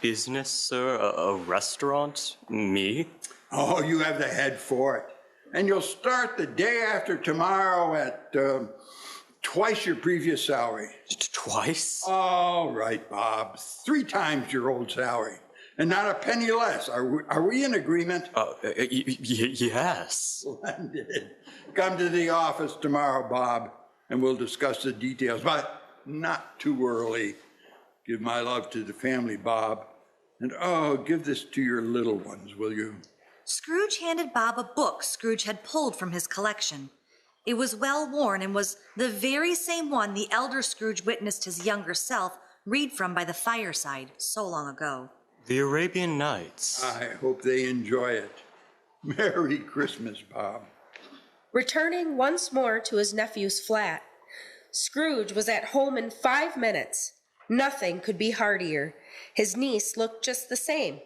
business, sir? A restaurant? Me? Oh, you have the head for it. And you'll start the day after tomorrow at twice your previous salary. Twice? All right, Bob. 3 times your old salary. And not a penny less. Are we in agreement? Yes. Splendid. Come to the office tomorrow, Bob, and we'll discuss the details, but not too early. Give my love to the family, Bob. And give this to your little ones, will you? Scrooge handed Bob a book Scrooge had pulled from his collection. It was well worn and was the very same one the elder Scrooge witnessed his younger self read from by the fireside so long ago. The Arabian Nights. I hope they enjoy it. Merry Christmas, Bob. Returning once more to his nephew's flat, Scrooge was at home in 5 minutes. Nothing could be heartier. His niece looked just the same.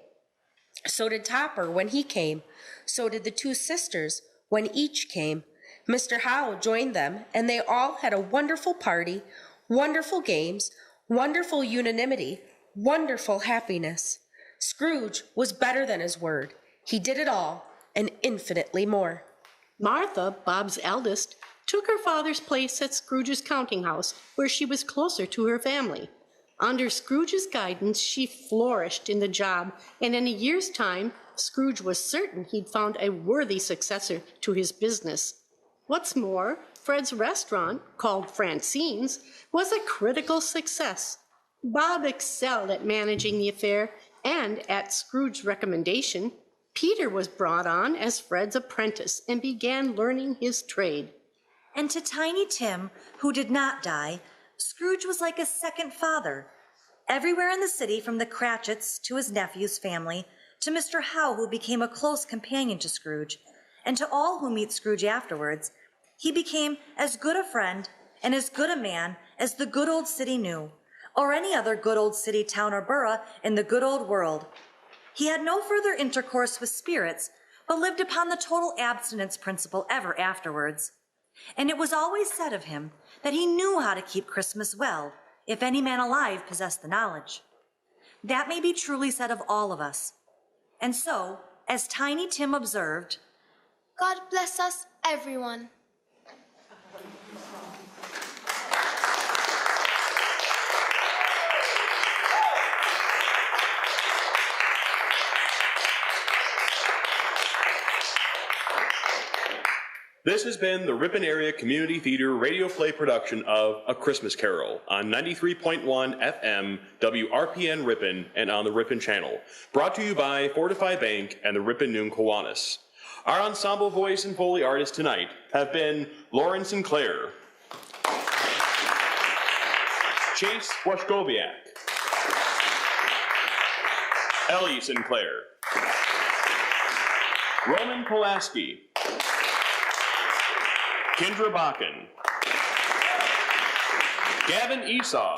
So did Topper when he came. So did the 2 sisters when each came. Mr. Howe joined them, and they all had a wonderful party, wonderful games, wonderful unanimity, wonderful happiness. Scrooge was better than his word. He did it all, and infinitely more. Martha, Bob's eldest, took her father's place at Scrooge's counting house, where she was closer to her family. Under Scrooge's guidance, she flourished in the job, and in a year's time, Scrooge was certain he'd found a worthy successor to his business. What's more, Fred's restaurant, called Francine's, was a critical success. Bob excelled at managing the affair, and at Scrooge's recommendation, Peter was brought on as Fred's apprentice and began learning his trade. And to Tiny Tim, who did not die, Scrooge was like a second father. Everywhere in the city, from the Cratchits to his nephew's family, to Mr. Howe, who became a close companion to Scrooge, and to all who meet Scrooge afterwards, He became as good a friend and as good a man as the good old city knew, or any other good old city, town, or borough in the good old world. He had no further intercourse with spirits, but lived upon the total abstinence principle ever afterwards. And it was always said of him that he knew how to keep Christmas well, if any man alive possessed the knowledge. That may be truly said of all of us. And so, as Tiny Tim observed, God bless us, everyone. This has been the Ripon Area Community Theatre radio play production of A Christmas Carol on 93.1 FM, WRPN Ripon, and on the Ripon Channel. Brought to you by Fortify Bank and the Ripon Noon Kiwanis. Our ensemble voice and Foley artists tonight have been Lauren Sinclair, Chase Washkowiak, Ellie Sinclair, Roman Pulaski, Kendra Bakken, Gavin Esau,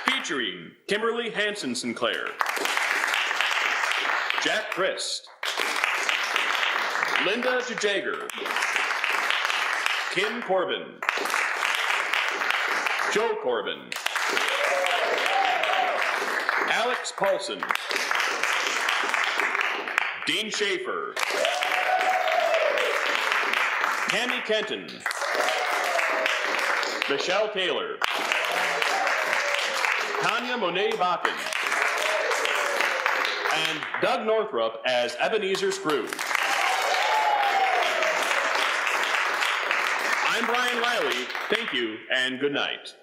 featuring Kimberly Hanson Sinclair, Jack Christ, Linda Jager, Kim Corbin, Joe Corbin, Alex Paulson, Dean Schaefer, Tammy Kenton, Michelle Taylor, Tanya Monet Bakken, and Doug Northrup as Ebenezer Scrooge. I'm Brian Reilly. Thank you and good night.